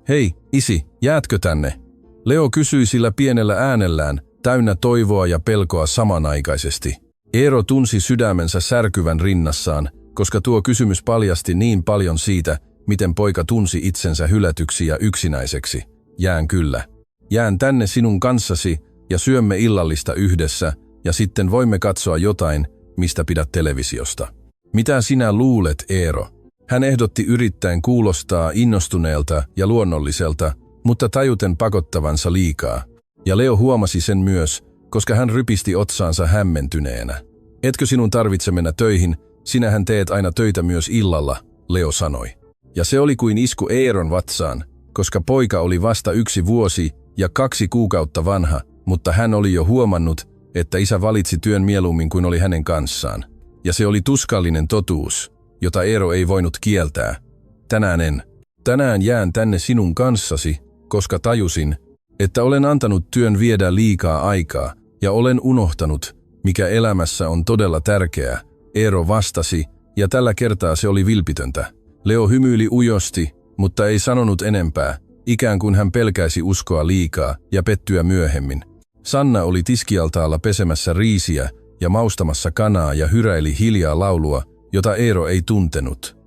Hei, isi, jäätkö tänne? Leo kysyi sillä pienellä äänellään, täynnä toivoa ja pelkoa samanaikaisesti. Eero tunsi sydämensä särkyvän rinnassaan, koska tuo kysymys paljasti niin paljon siitä, miten poika tunsi itsensä hylätyksi ja yksinäiseksi. Jään kyllä. Jään tänne sinun kanssasi ja syömme illallista yhdessä ja sitten voimme katsoa jotain, mistä pidät televisiosta. Mitä sinä luulet, Eero? Hän ehdotti yrittäen kuulostaa innostuneelta ja luonnolliselta, mutta tajuten pakottavansa liikaa. Ja Leo huomasi sen myös, koska hän rypisti otsaansa hämmentyneenä. Etkö sinun tarvitse mennä töihin, sinähän teet aina töitä myös illalla, Leo sanoi. Ja se oli kuin isku Eeron vatsaan, koska poika oli vasta 1 vuosi ja 2 kuukautta vanha, mutta hän oli jo huomannut, että isä valitsi työn mieluummin kuin oli hänen kanssaan. Ja se oli tuskallinen totuus, jota Eero ei voinut kieltää. Tänään jään tänne sinun kanssasi, koska tajusin, että olen antanut työn viedä liikaa aikaa ja olen unohtanut, mikä elämässä on todella tärkeää, Eero vastasi, ja tällä kertaa se oli vilpitöntä. Leo hymyili ujosti, mutta ei sanonut enempää, ikään kuin hän pelkäisi uskoa liikaa ja pettyä myöhemmin. Sanna oli tiskialtaalla pesemässä riisiä ja maustamassa kanaa ja hyräili hiljaa laulua, jota Eero ei tuntenut.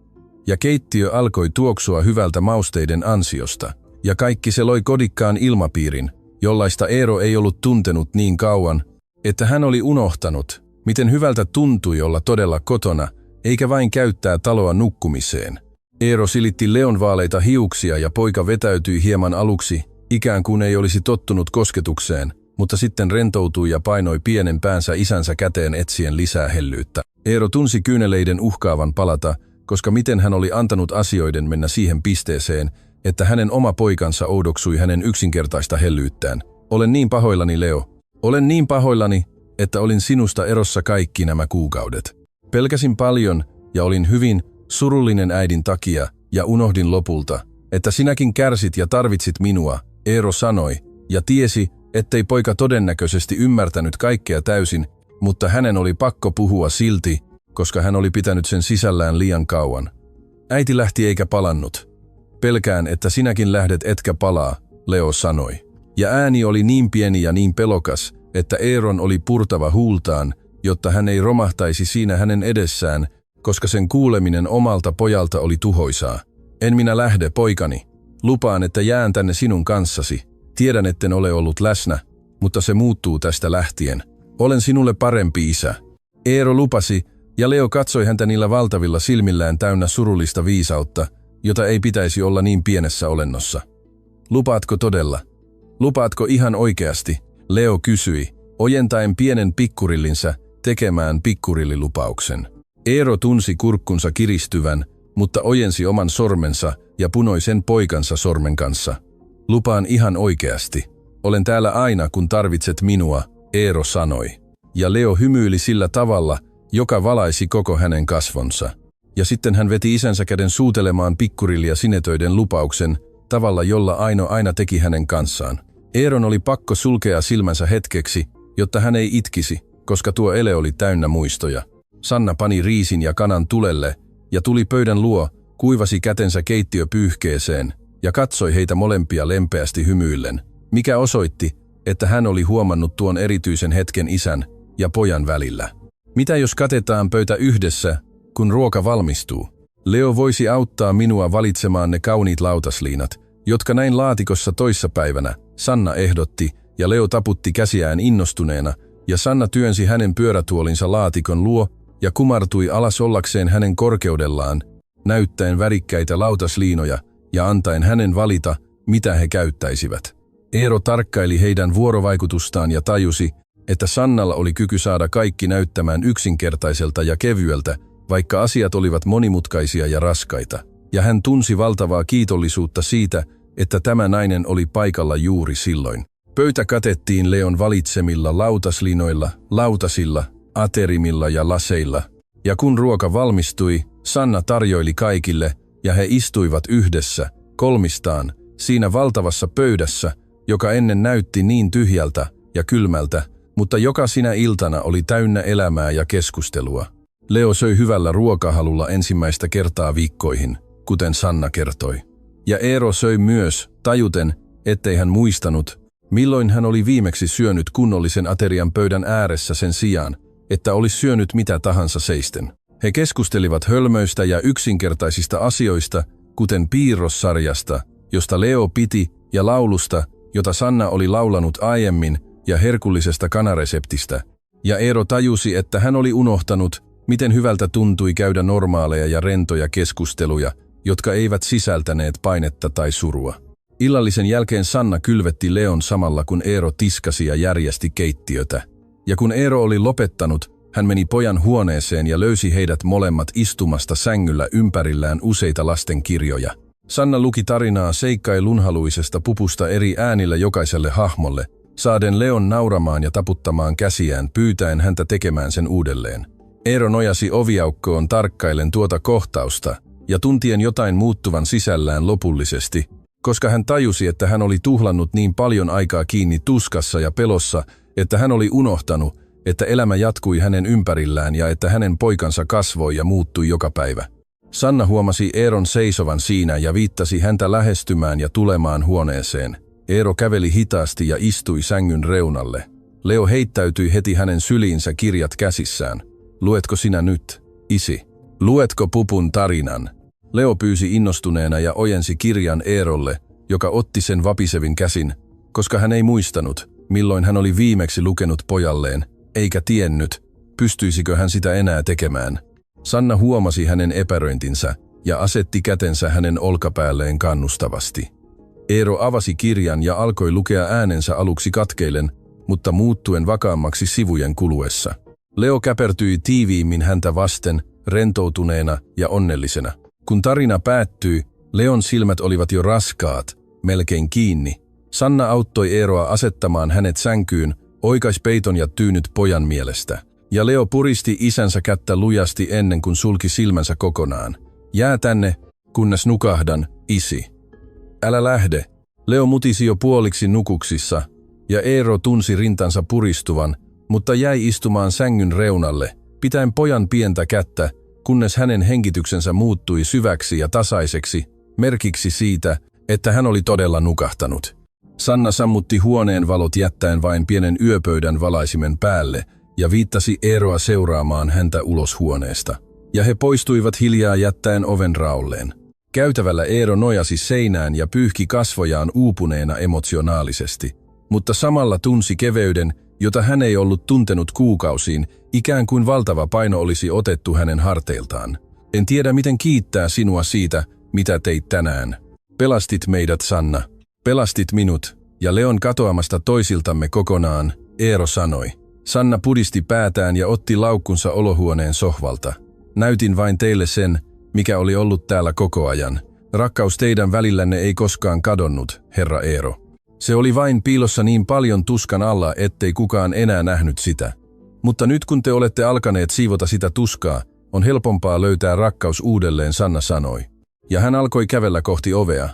Ja keittiö alkoi tuoksua hyvältä mausteiden ansiosta, ja kaikki se loi kodikkaan ilmapiirin, jollaista Eero ei ollut tuntenut niin kauan, että hän oli unohtanut, miten hyvältä tuntui olla todella kotona, eikä vain käyttää taloa nukkumiseen. Eero silitti Leon vaaleita hiuksia ja poika vetäytyi hieman aluksi, ikään kuin ei olisi tottunut kosketukseen, mutta sitten rentoutui ja painoi pienen päänsä isänsä käteen etsien lisää hellyyttä. Eero tunsi kyyneleiden uhkaavan palata, koska miten hän oli antanut asioiden mennä siihen pisteeseen, että hänen oma poikansa oudoksui hänen yksinkertaista hellyyttään. Olen niin pahoillani, Leo. Olen niin pahoillani, että olin sinusta erossa kaikki nämä kuukaudet. Pelkäsin paljon ja olin hyvin surullinen äidin takia ja unohdin lopulta, että sinäkin kärsit ja tarvitsit minua, Eero sanoi, ja tiesi, ettei poika todennäköisesti ymmärtänyt kaikkea täysin, mutta hänen oli pakko puhua silti, koska hän oli pitänyt sen sisällään liian kauan. Äiti lähti eikä palannut. Pelkään, että sinäkin lähdet etkä palaa, Leo sanoi. Ja ääni oli niin pieni ja niin pelokas, että Eeron oli purtava huultaan, jotta hän ei romahtaisi siinä hänen edessään, koska sen kuuleminen omalta pojalta oli tuhoisaa. En minä lähde, poikani. Lupaan, että jään tänne sinun kanssasi. Tiedän, etten ole ollut läsnä, mutta se muuttuu tästä lähtien. Olen sinulle parempi isä. Eero lupasi, ja Leo katsoi häntä niillä valtavilla silmillään täynnä surullista viisautta, jota ei pitäisi olla niin pienessä olennossa. Lupaatko todella? Lupaatko ihan oikeasti? Leo kysyi, ojentaen pienen pikkurillinsä tekemään pikkurillilupauksen. Eero tunsi kurkkunsa kiristyvän, mutta ojensi oman sormensa ja punoi sen poikansa sormen kanssa. Lupaan ihan oikeasti. Olen täällä aina, kun tarvitset minua, Eero sanoi. Ja Leo hymyili sillä tavalla, joka valaisi koko hänen kasvonsa. Ja sitten hän veti isänsä käden suutelemaan pikkurillia sinetöiden lupauksen, tavalla jolla Aino aina teki hänen kanssaan. Eeron oli pakko sulkea silmänsä hetkeksi, jotta hän ei itkisi, koska tuo ele oli täynnä muistoja. Sanna pani riisin ja kanan tulelle ja tuli pöydän luo, kuivasi kätensä keittiöpyyhkeeseen ja katsoi heitä molempia lempeästi hymyillen, mikä osoitti, että hän oli huomannut tuon erityisen hetken isän ja pojan välillä. Mitä jos katetaan pöytä yhdessä, kun ruoka valmistuu? Leo voisi auttaa minua valitsemaan ne kauniit lautasliinat, jotka näin laatikossa toissapäivänä, Sanna ehdotti, ja Leo taputti käsiään innostuneena, ja Sanna työnsi hänen pyörätuolinsa laatikon luo ja kumartui alas ollakseen hänen korkeudellaan, näyttäen värikkäitä lautasliinoja ja antaen hänen valita, mitä he käyttäisivät. Eero tarkkaili heidän vuorovaikutustaan ja tajusi, että Sannalla oli kyky saada kaikki näyttämään yksinkertaiselta ja kevyeltä, vaikka asiat olivat monimutkaisia ja raskaita. Ja hän tunsi valtavaa kiitollisuutta siitä, että tämä nainen oli paikalla juuri silloin. Pöytä katettiin Leon valitsemilla lautaslinoilla, lautasilla, aterimilla ja laseilla. Ja kun ruoka valmistui, Sanna tarjoili kaikille, ja he istuivat yhdessä, kolmistaan, siinä valtavassa pöydässä, joka ennen näytti niin tyhjältä ja kylmältä, mutta joka sinä iltana oli täynnä elämää ja keskustelua. Leo söi hyvällä ruokahalulla ensimmäistä kertaa viikkoihin, kuten Sanna kertoi. Ja Eero söi myös, tajuten, ettei hän muistanut, milloin hän oli viimeksi syönyt kunnollisen aterian pöydän ääressä sen sijaan, että olisi syönyt mitä tahansa seisten. He keskustelivat hölmöistä ja yksinkertaisista asioista, kuten piirrossarjasta, josta Leo piti, ja laulusta, jota Sanna oli laulanut aiemmin, ja herkullisesta kanareseptistä. Ja Eero tajusi, että hän oli unohtanut, miten hyvältä tuntui käydä normaaleja ja rentoja keskusteluja, jotka eivät sisältäneet painetta tai surua. Illallisen jälkeen Sanna kylvetti Leon samalla kun Eero tiskasi ja järjesti keittiötä. Ja kun Eero oli lopettanut, hän meni pojan huoneeseen ja löysi heidät molemmat istumasta sängyllä ympärillään useita lastenkirjoja. Sanna luki tarinaa seikkailunhaluisesta pupusta eri äänillä jokaiselle hahmolle, saaden Leon nauramaan ja taputtamaan käsiään pyytäen häntä tekemään sen uudelleen. Eero nojasi oviaukkoon tarkkaillen tuota kohtausta ja tuntien jotain muuttuvan sisällään lopullisesti, koska hän tajusi, että hän oli tuhlannut niin paljon aikaa kiinni tuskassa ja pelossa, että hän oli unohtanut, että elämä jatkui hänen ympärillään ja että hänen poikansa kasvoi ja muuttui joka päivä. Sanna huomasi Eeron seisovan siinä ja viittasi häntä lähestymään ja tulemaan huoneeseen. Eero käveli hitaasti ja istui sängyn reunalle. Leo heittäytyi heti hänen syliinsä kirjat käsissään. Luetko sinä nyt, isi? Luetko pupun tarinan? Leo pyysi innostuneena ja ojensi kirjan Eerolle, joka otti sen vapisevin käsin, koska hän ei muistanut, milloin hän oli viimeksi lukenut pojalleen, eikä tiennyt, pystyisikö hän sitä enää tekemään. Sanna huomasi hänen epäröintinsä ja asetti kätensä hänen olkapäälleen kannustavasti. Eero avasi kirjan ja alkoi lukea äänensä aluksi katkeillen, mutta muuttuen vakaammaksi sivujen kuluessa. Leo käpertyi tiiviimmin häntä vasten, rentoutuneena ja onnellisena. Kun tarina päättyi, Leon silmät olivat jo raskaat, melkein kiinni. Sanna auttoi Eeroa asettamaan hänet sänkyyn, oikaisi peiton ja tyynyt pojan mielestä. Ja Leo puristi isänsä kättä lujasti ennen kuin sulki silmänsä kokonaan. Jää tänne, kunnes nukahdan, isi. Älä lähde. Leo mutisi jo puoliksi nukuksissa, ja Eero tunsi rintansa puristuvan, mutta jäi istumaan sängyn reunalle, pitäen pojan pientä kättä, kunnes hänen hengityksensä muuttui syväksi ja tasaiseksi, merkiksi siitä, että hän oli todella nukahtanut. Sanna sammutti huoneen valot jättäen vain pienen yöpöydän valaisimen päälle ja viittasi Eeroa seuraamaan häntä ulos huoneesta. Ja he poistuivat hiljaa jättäen oven raolleen. Käytävällä Eero nojasi seinään ja pyyhki kasvojaan uupuneena emotionaalisesti, mutta samalla tunsi keveyden, jota hän ei ollut tuntenut kuukausiin, ikään kuin valtava paino olisi otettu hänen harteiltaan. En tiedä, miten kiittää sinua siitä, mitä teit tänään. Pelastit meidät, Sanna. Pelastit minut, ja Leon katoamasta toisiltamme kokonaan, Eero sanoi. Sanna pudisti päätään ja otti laukkunsa olohuoneen sohvalta. Näytin vain teille sen, mikä oli ollut täällä koko ajan. Rakkaus teidän välillänne ei koskaan kadonnut, herra Eero. Se oli vain piilossa niin paljon tuskan alla, ettei kukaan enää nähnyt sitä. Mutta nyt kun te olette alkaneet siivota sitä tuskaa, on helpompaa löytää rakkaus uudelleen, Sanna sanoi. Ja hän alkoi kävellä kohti ovea.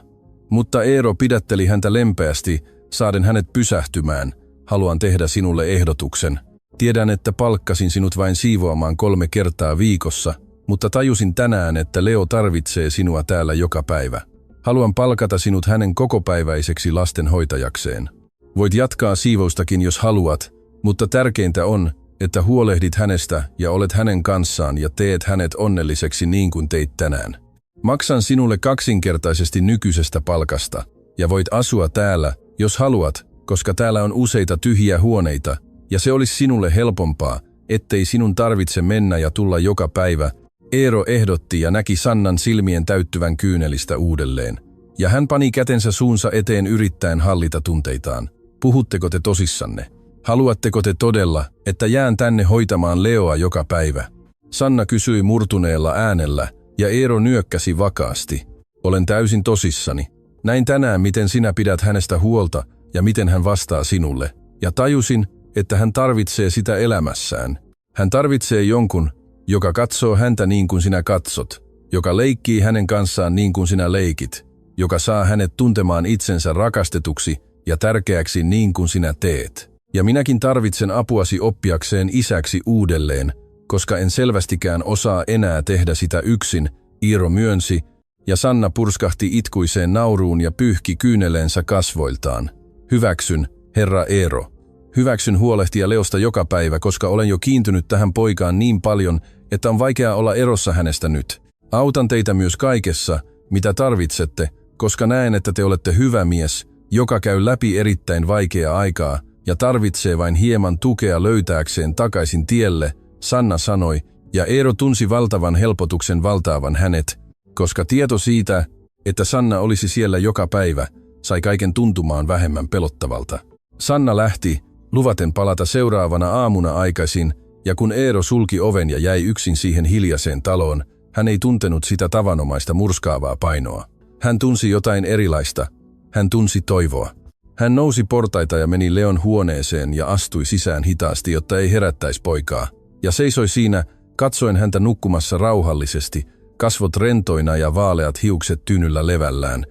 Mutta Eero pidätteli häntä lempeästi, saaden hänet pysähtymään. Haluan tehdä sinulle ehdotuksen. Tiedän, että palkkasin sinut vain siivoamaan 3 kertaa viikossa, mutta tajusin tänään, että Leo tarvitsee sinua täällä joka päivä. Haluan palkata sinut hänen kokopäiväiseksi lastenhoitajakseen. Voit jatkaa siivoustakin, jos haluat, mutta tärkeintä on, että huolehdit hänestä ja olet hänen kanssaan ja teet hänet onnelliseksi niin kuin teit tänään. Maksan sinulle 2-kertaisesti nykyisestä palkasta, ja voit asua täällä, jos haluat, koska täällä on useita tyhjiä huoneita, ja se olisi sinulle helpompaa, ettei sinun tarvitse mennä ja tulla joka päivä. Eero ehdotti ja näki Sannan silmien täyttyvän kyynelistä uudelleen, ja hän pani kätensä suunsa eteen yrittäen hallita tunteitaan. Puhutteko te tosissanne? Haluatteko te todella, että jään tänne hoitamaan Leoa joka päivä? Sanna kysyi murtuneella äänellä, ja Eero nyökkäsi vakaasti. Olen täysin tosissani. Näin tänään, miten sinä pidät hänestä huolta ja miten hän vastaa sinulle. Ja tajusin, että hän tarvitsee sitä elämässään. Hän tarvitsee jonkun, joka katsoo häntä niin kuin sinä katsot, joka leikkii hänen kanssaan niin kuin sinä leikit, joka saa hänet tuntemaan itsensä rakastetuksi ja tärkeäksi niin kuin sinä teet. Ja minäkin tarvitsen apuasi oppiakseen isäksi uudelleen, koska en selvästikään osaa enää tehdä sitä yksin, Iiro myönsi, ja Sanna purskahti itkuiseen nauruun ja pyyhki kyyneleensä kasvoiltaan. Hyväksyn, herra Eero. Hyväksyn huolehtia Leosta joka päivä, koska olen jo kiintynyt tähän poikaan niin paljon, että on vaikea olla erossa hänestä nyt. Autan teitä myös kaikessa, mitä tarvitsette, koska näen, että te olette hyvä mies, joka käy läpi erittäin vaikeaa aikaa ja tarvitsee vain hieman tukea löytääkseen takaisin tielle, Sanna sanoi, ja Eero tunsi valtavan helpotuksen valtaavan hänet, koska tieto siitä, että Sanna olisi siellä joka päivä, sai kaiken tuntumaan vähemmän pelottavalta. Sanna lähti, luvaten palata seuraavana aamuna aikaisin, ja kun Eero sulki oven ja jäi yksin siihen hiljaiseen taloon, hän ei tuntenut sitä tavanomaista murskaavaa painoa. Hän tunsi jotain erilaista. Hän tunsi toivoa. Hän nousi portaita ja meni Leon huoneeseen ja astui sisään hitaasti, jotta ei herättäisi poikaa. Ja seisoi siinä, katsoen häntä nukkumassa rauhallisesti, kasvot rentoina ja vaaleat hiukset tyynyllä levällään.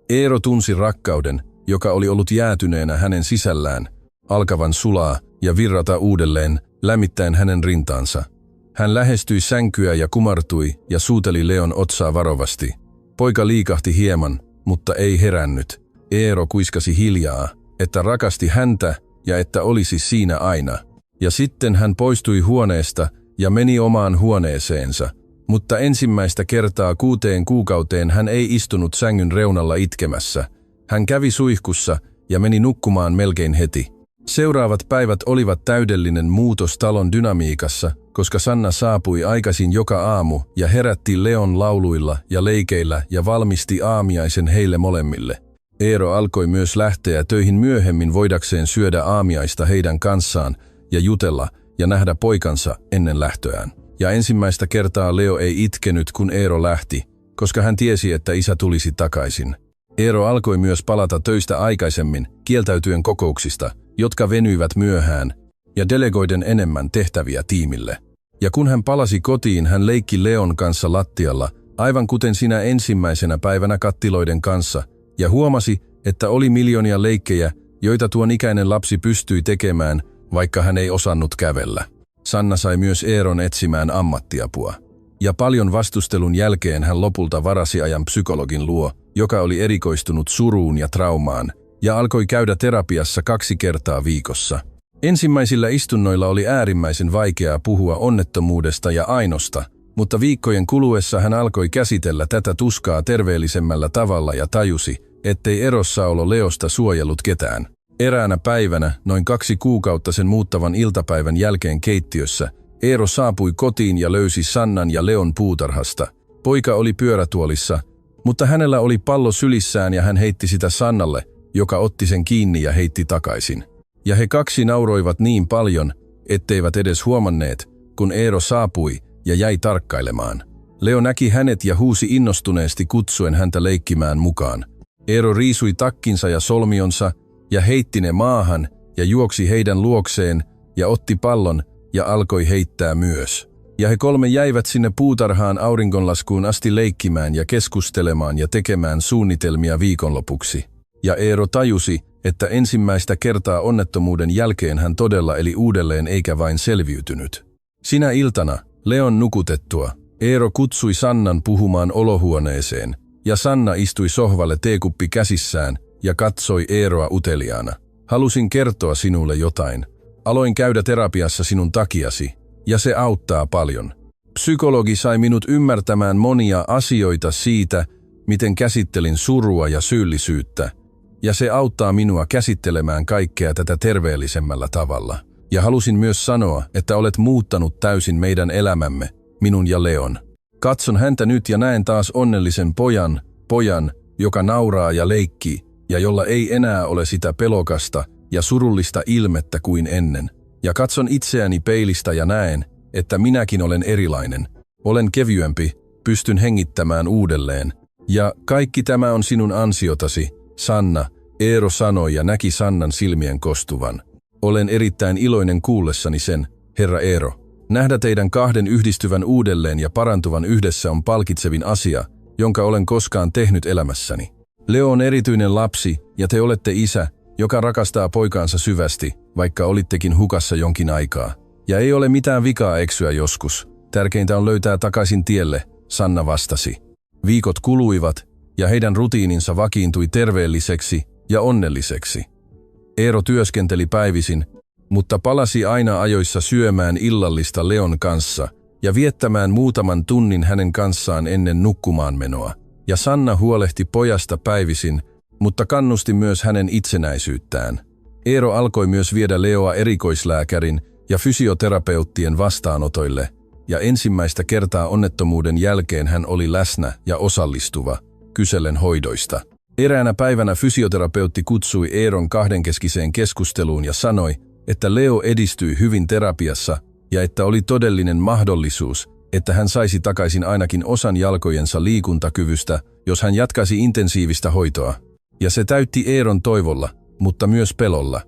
Eero tunsi rakkauden, joka oli ollut jäätyneenä hänen sisällään, alkavan sulaa ja virrata uudelleen, lämmittäen hänen rintaansa. Hän lähestyi sänkyä ja kumartui ja suuteli Leon otsaa varovasti. Poika liikahti hieman, mutta ei herännyt. Eero kuiskasi hiljaa, että rakasti häntä ja että olisi siinä aina. Ja sitten hän poistui huoneesta ja meni omaan huoneeseensa. Mutta ensimmäistä kertaa 6 kuukauteen hän ei istunut sängyn reunalla itkemässä. Hän kävi suihkussa ja meni nukkumaan melkein heti. Seuraavat päivät olivat täydellinen muutos talon dynamiikassa, koska Sanna saapui aikaisin joka aamu ja herätti Leon lauluilla ja leikeillä ja valmisti aamiaisen heille molemmille. Eero alkoi myös lähteä töihin myöhemmin voidakseen syödä aamiaista heidän kanssaan ja jutella ja nähdä poikansa ennen lähtöään. Ja ensimmäistä kertaa Leo ei itkenyt, kun Eero lähti, koska hän tiesi, että isä tulisi takaisin. Eero alkoi myös palata töistä aikaisemmin, kieltäytyen kokouksista, jotka venyivät myöhään, ja delegoiden enemmän tehtäviä tiimille. Ja kun hän palasi kotiin, hän leikki Leon kanssa lattialla, aivan kuten sinä ensimmäisenä päivänä kattiloiden kanssa, ja huomasi, että oli miljoonia leikkejä, joita tuon ikäinen lapsi pystyi tekemään, vaikka hän ei osannut kävellä. Sanna sai myös Eeron etsimään ammattiapua. Ja paljon vastustelun jälkeen hän lopulta varasi ajan psykologin luo, joka oli erikoistunut suruun ja traumaan, ja alkoi käydä terapiassa 2 kertaa viikossa. Ensimmäisillä istunnoilla oli äärimmäisen vaikeaa puhua onnettomuudesta ja ainosta, mutta viikkojen kuluessa hän alkoi käsitellä tätä tuskaa terveellisemmällä tavalla ja tajusi, ettei erossaolo Leosta suojellut ketään. Eräänä päivänä, noin 2 kuukautta sen muuttavan iltapäivän jälkeen keittiössä, Eero saapui kotiin ja löysi Sannan ja Leon puutarhasta. Poika oli pyörätuolissa, mutta hänellä oli pallo sylissään ja hän heitti sitä Sannalle, joka otti sen kiinni ja heitti takaisin. Ja he 2 nauroivat niin paljon, etteivät edes huomanneet, kun Eero saapui ja jäi tarkkailemaan. Leo näki hänet ja huusi innostuneesti kutsuen häntä leikkimään mukaan. Eero riisui takkinsa ja solmionsa ja heitti ne maahan ja juoksi heidän luokseen ja otti pallon ja alkoi heittää myös. Ja he 3 jäivät sinne puutarhaan auringonlaskuun asti leikkimään ja keskustelemaan ja tekemään suunnitelmia viikonlopuksi. Ja Eero tajusi, että ensimmäistä kertaa onnettomuuden jälkeen hän todella eli uudelleen eikä vain selviytynyt. Sinä iltana, Leon nukutettua, Eero kutsui Sannan puhumaan olohuoneeseen, ja Sanna istui sohvalle teekuppi käsissään ja katsoi Eeroa uteliaana. Halusin kertoa sinulle jotain. Aloin käydä terapiassa sinun takiasi, ja se auttaa paljon. Psykologi sai minut ymmärtämään monia asioita siitä, miten käsittelin surua ja syyllisyyttä, ja se auttaa minua käsittelemään kaikkea tätä terveellisemmällä tavalla. Ja halusin myös sanoa, että olet muuttanut täysin meidän elämämme, minun ja Leon. Katson häntä nyt ja näen taas onnellisen pojan, joka nauraa ja leikkii, ja jolla ei enää ole sitä pelokasta ja surullista ilmettä kuin ennen. Ja katson itseäni peilistä ja näen, että minäkin olen erilainen. Olen kevyempi, pystyn hengittämään uudelleen. Ja kaikki tämä on sinun ansiotasi, Sanna, Eero sanoi ja näki Sannan silmien kostuvan. Olen erittäin iloinen kuullessani sen, herra Eero. Nähdä teidän 2 yhdistyvän uudelleen ja parantuvan yhdessä on palkitsevin asia, jonka olen koskaan tehnyt elämässäni. Leo on erityinen lapsi ja te olette isä, joka rakastaa poikaansa syvästi, vaikka olittekin hukassa jonkin aikaa. Ja ei ole mitään vikaa eksyä joskus. Tärkeintä on löytää takaisin tielle, Sanna vastasi. Viikot kuluivat ja heidän rutiininsa vakiintui terveelliseksi ja onnelliseksi. Eero työskenteli päivisin, mutta palasi aina ajoissa syömään illallista Leon kanssa ja viettämään muutaman tunnin hänen kanssaan ennen nukkumaanmenoa. Ja Sanna huolehti pojasta päivisin, mutta kannusti myös hänen itsenäisyyttään. Eero alkoi myös viedä Leoa erikoislääkärin ja fysioterapeuttien vastaanotoille, ja ensimmäistä kertaa onnettomuuden jälkeen hän oli läsnä ja osallistuva, kysellen hoidoista. Eräänä päivänä fysioterapeutti kutsui Eeron kahdenkeskiseen keskusteluun ja sanoi, että Leo edistyi hyvin terapiassa ja että oli todellinen mahdollisuus, että hän saisi takaisin ainakin osan jalkojensa liikuntakyvystä, jos hän jatkaisi intensiivistä hoitoa. Ja se täytti Eeron toivolla, mutta myös pelolla.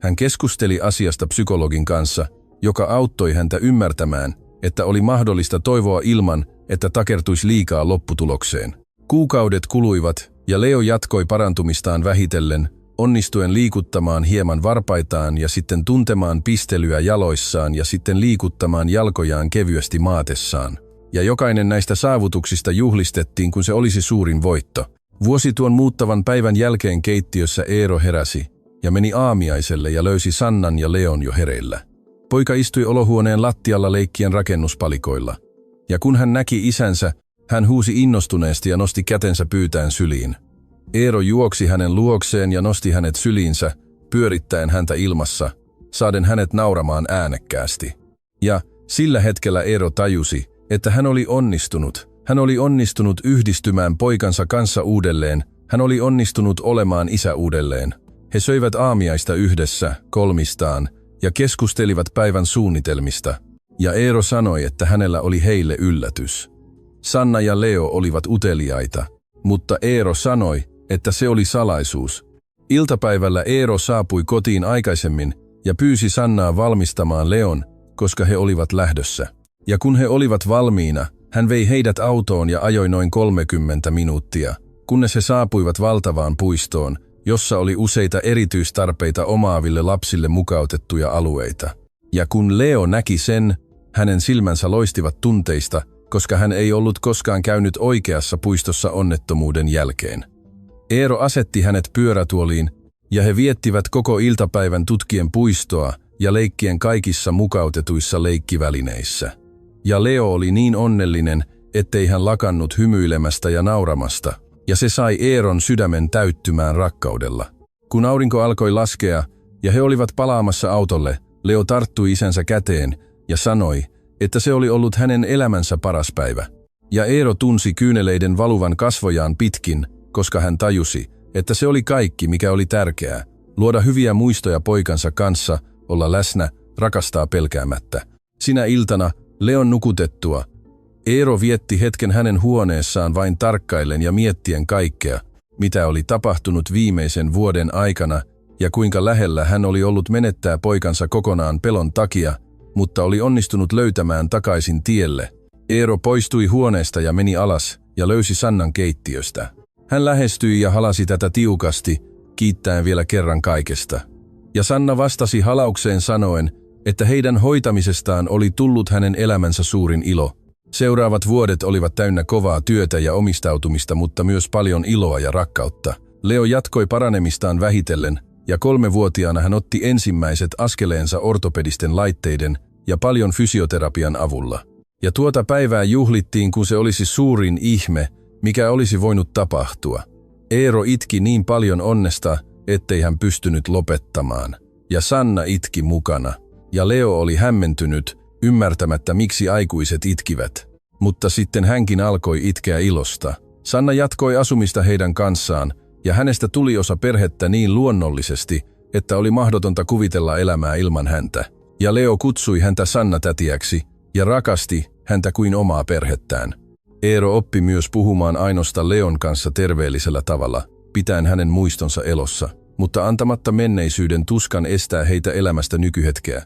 Hän keskusteli asiasta psykologin kanssa, joka auttoi häntä ymmärtämään, että oli mahdollista toivoa ilman, että takertuisi liikaa lopputulokseen. Kuukaudet kuluivat ja Leo jatkoi parantumistaan vähitellen, onnistuen liikuttamaan hieman varpaitaan ja sitten tuntemaan pistelyä jaloissaan ja sitten liikuttamaan jalkojaan kevyesti maatessaan. Ja jokainen näistä saavutuksista juhlistettiin, kun se olisi suurin voitto. Vuosi tuon muuttavan päivän jälkeen keittiössä Eero heräsi ja meni aamiaiselle ja löysi Sannan ja Leon jo hereillä. Poika istui olohuoneen lattialla leikkien rakennuspalikoilla. Ja kun hän näki isänsä, hän huusi innostuneesti ja nosti kätensä pyytäen syliin. Eero juoksi hänen luokseen ja nosti hänet syliinsä, pyörittäen häntä ilmassa, saaden hänet nauramaan äänekkäästi. Ja sillä hetkellä Eero tajusi, että hän oli onnistunut. Hän oli onnistunut yhdistymään poikansa kanssa uudelleen. Hän oli onnistunut olemaan isä uudelleen. He söivät aamiaista yhdessä, kolmistaan, ja keskustelivat päivän suunnitelmista. Ja Eero sanoi, että hänellä oli heille yllätys. Sanna ja Leo olivat uteliaita, mutta Eero sanoi, että se oli salaisuus. Iltapäivällä Eero saapui kotiin aikaisemmin ja pyysi Sannaa valmistamaan Leon, koska he olivat lähdössä. Ja kun he olivat valmiina, hän vei heidät autoon ja ajoi noin 30 minuuttia, kunnes he saapuivat valtavaan puistoon, jossa oli useita erityistarpeita omaaville lapsille mukautettuja alueita. Ja kun Leo näki sen, hänen silmänsä loistivat tunteista, koska hän ei ollut koskaan käynyt oikeassa puistossa onnettomuuden jälkeen. Eero asetti hänet pyörätuoliin, ja he viettivät koko iltapäivän tutkien puistoa ja leikkien kaikissa mukautetuissa leikkivälineissä. Ja Leo oli niin onnellinen, ettei hän lakannut hymyilemästä ja nauramasta, ja se sai Eeron sydämen täyttymään rakkaudella. Kun aurinko alkoi laskea ja he olivat palaamassa autolle, Leo tarttui isänsä käteen ja sanoi, että se oli ollut hänen elämänsä paras päivä. Ja Eero tunsi kyyneleiden valuvan kasvojaan pitkin, koska hän tajusi, että se oli kaikki, mikä oli tärkeää. Luoda hyviä muistoja poikansa kanssa, olla läsnä, rakastaa pelkäämättä. Sinä iltana, Leon nukutettua, Eero vietti hetken hänen huoneessaan vain tarkkaillen ja miettien kaikkea, mitä oli tapahtunut viimeisen vuoden aikana ja kuinka lähellä hän oli ollut menettää poikansa kokonaan pelon takia, mutta oli onnistunut löytämään takaisin tielle. Eero poistui huoneesta ja meni alas ja löysi Sannan keittiöstä. Hän lähestyi ja halasi tätä tiukasti, kiittäen vielä kerran kaikesta. Ja Sanna vastasi halaukseen sanoen, että heidän hoitamisestaan oli tullut hänen elämänsä suurin ilo. Seuraavat vuodet olivat täynnä kovaa työtä ja omistautumista, mutta myös paljon iloa ja rakkautta. Leo jatkoi paranemistaan vähitellen, ja 3-vuotiaana hän otti ensimmäiset askeleensa ortopedisten laitteiden ja paljon fysioterapian avulla. Ja tuota päivää juhlittiin, kun se olisi suurin ihme, mikä olisi voinut tapahtua. Eero itki niin paljon onnesta, ettei hän pystynyt lopettamaan. Ja Sanna itki mukana. Ja Leo oli hämmentynyt, ymmärtämättä miksi aikuiset itkivät. Mutta sitten hänkin alkoi itkeä ilosta. Sanna jatkoi asumista heidän kanssaan, ja hänestä tuli osa perhettä niin luonnollisesti, että oli mahdotonta kuvitella elämää ilman häntä. Ja Leo kutsui häntä Sanna-tätiäksi ja rakasti häntä kuin omaa perhettään. Eero oppi myös puhumaan Ainosta Leon kanssa terveellisellä tavalla, pitäen hänen muistonsa elossa, mutta antamatta menneisyyden tuskan estää heitä elämästä nykyhetkeä.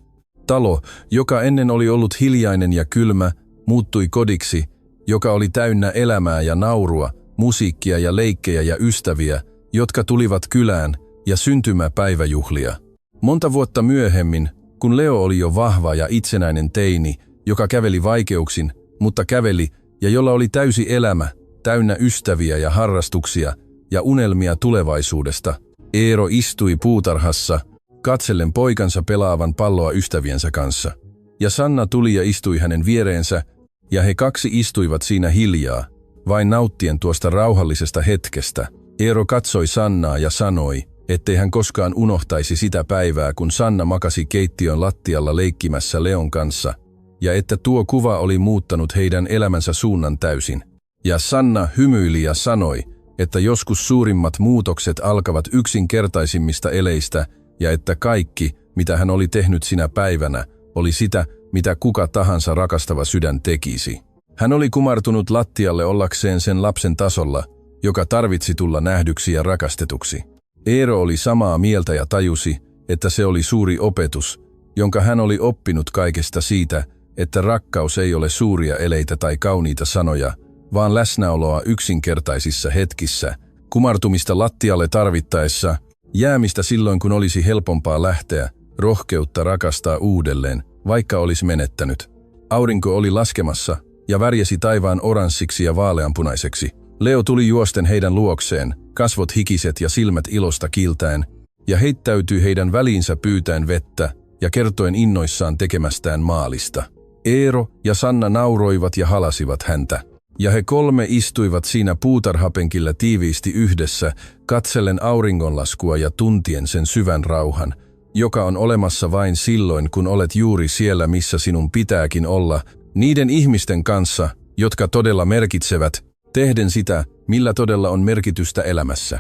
Talo, joka ennen oli ollut hiljainen ja kylmä, muuttui kodiksi, joka oli täynnä elämää ja naurua, musiikkia ja leikkejä ja ystäviä, jotka tulivat kylään, ja syntymäpäiväjuhlia. Monta vuotta myöhemmin, Kun Leo oli jo vahva ja itsenäinen teini, joka käveli vaikeuksin, mutta käveli ja jolla oli täysi elämä, täynnä ystäviä ja harrastuksia ja unelmia tulevaisuudesta, Eero istui puutarhassa, katsellen poikansa pelaavan palloa ystäviensä kanssa. Ja Sanna tuli ja istui hänen viereensä, ja he kaksi istuivat siinä hiljaa, vain nauttien tuosta rauhallisesta hetkestä. Eero katsoi Sannaa ja sanoi, ettei hän koskaan unohtaisi sitä päivää, kun Sanna makasi keittiön lattialla leikkimässä Leon kanssa, ja että tuo kuva oli muuttanut heidän elämänsä suunnan täysin. Ja Sanna hymyili ja sanoi, että joskus suurimmat muutokset alkavat yksinkertaisimmista eleistä, ja että kaikki, mitä hän oli tehnyt sinä päivänä, oli sitä, mitä kuka tahansa rakastava sydän tekisi. Hän oli kumartunut lattialle ollakseen sen lapsen tasolla, joka tarvitsi tulla nähdyksi ja rakastetuksi. Eero oli samaa mieltä ja tajusi, että se oli suuri opetus, jonka hän oli oppinut kaikesta siitä, että rakkaus ei ole suuria eleitä tai kauniita sanoja, vaan läsnäoloa yksinkertaisissa hetkissä, kumartumista lattialle tarvittaessa, jäämistä silloin kun olisi helpompaa lähteä, rohkeutta rakastaa uudelleen, vaikka olisi menettänyt. Aurinko oli laskemassa ja värjäsi taivaan oranssiksi ja vaaleanpunaiseksi. Leo tuli juosten heidän luokseen, kasvot hikiset ja silmät ilosta kiiltäen, ja heittäytyi heidän väliinsä pyytäen vettä ja kertoen innoissaan tekemästään maalista. Eero ja Sanna nauroivat ja halasivat häntä, ja he kolme istuivat siinä puutarhapenkillä tiiviisti yhdessä, katsellen auringonlaskua ja tuntien sen syvän rauhan, joka on olemassa vain silloin, kun olet juuri siellä, missä sinun pitääkin olla, niiden ihmisten kanssa, jotka todella merkitsevät, tehden sitä, millä todella on merkitystä elämässä.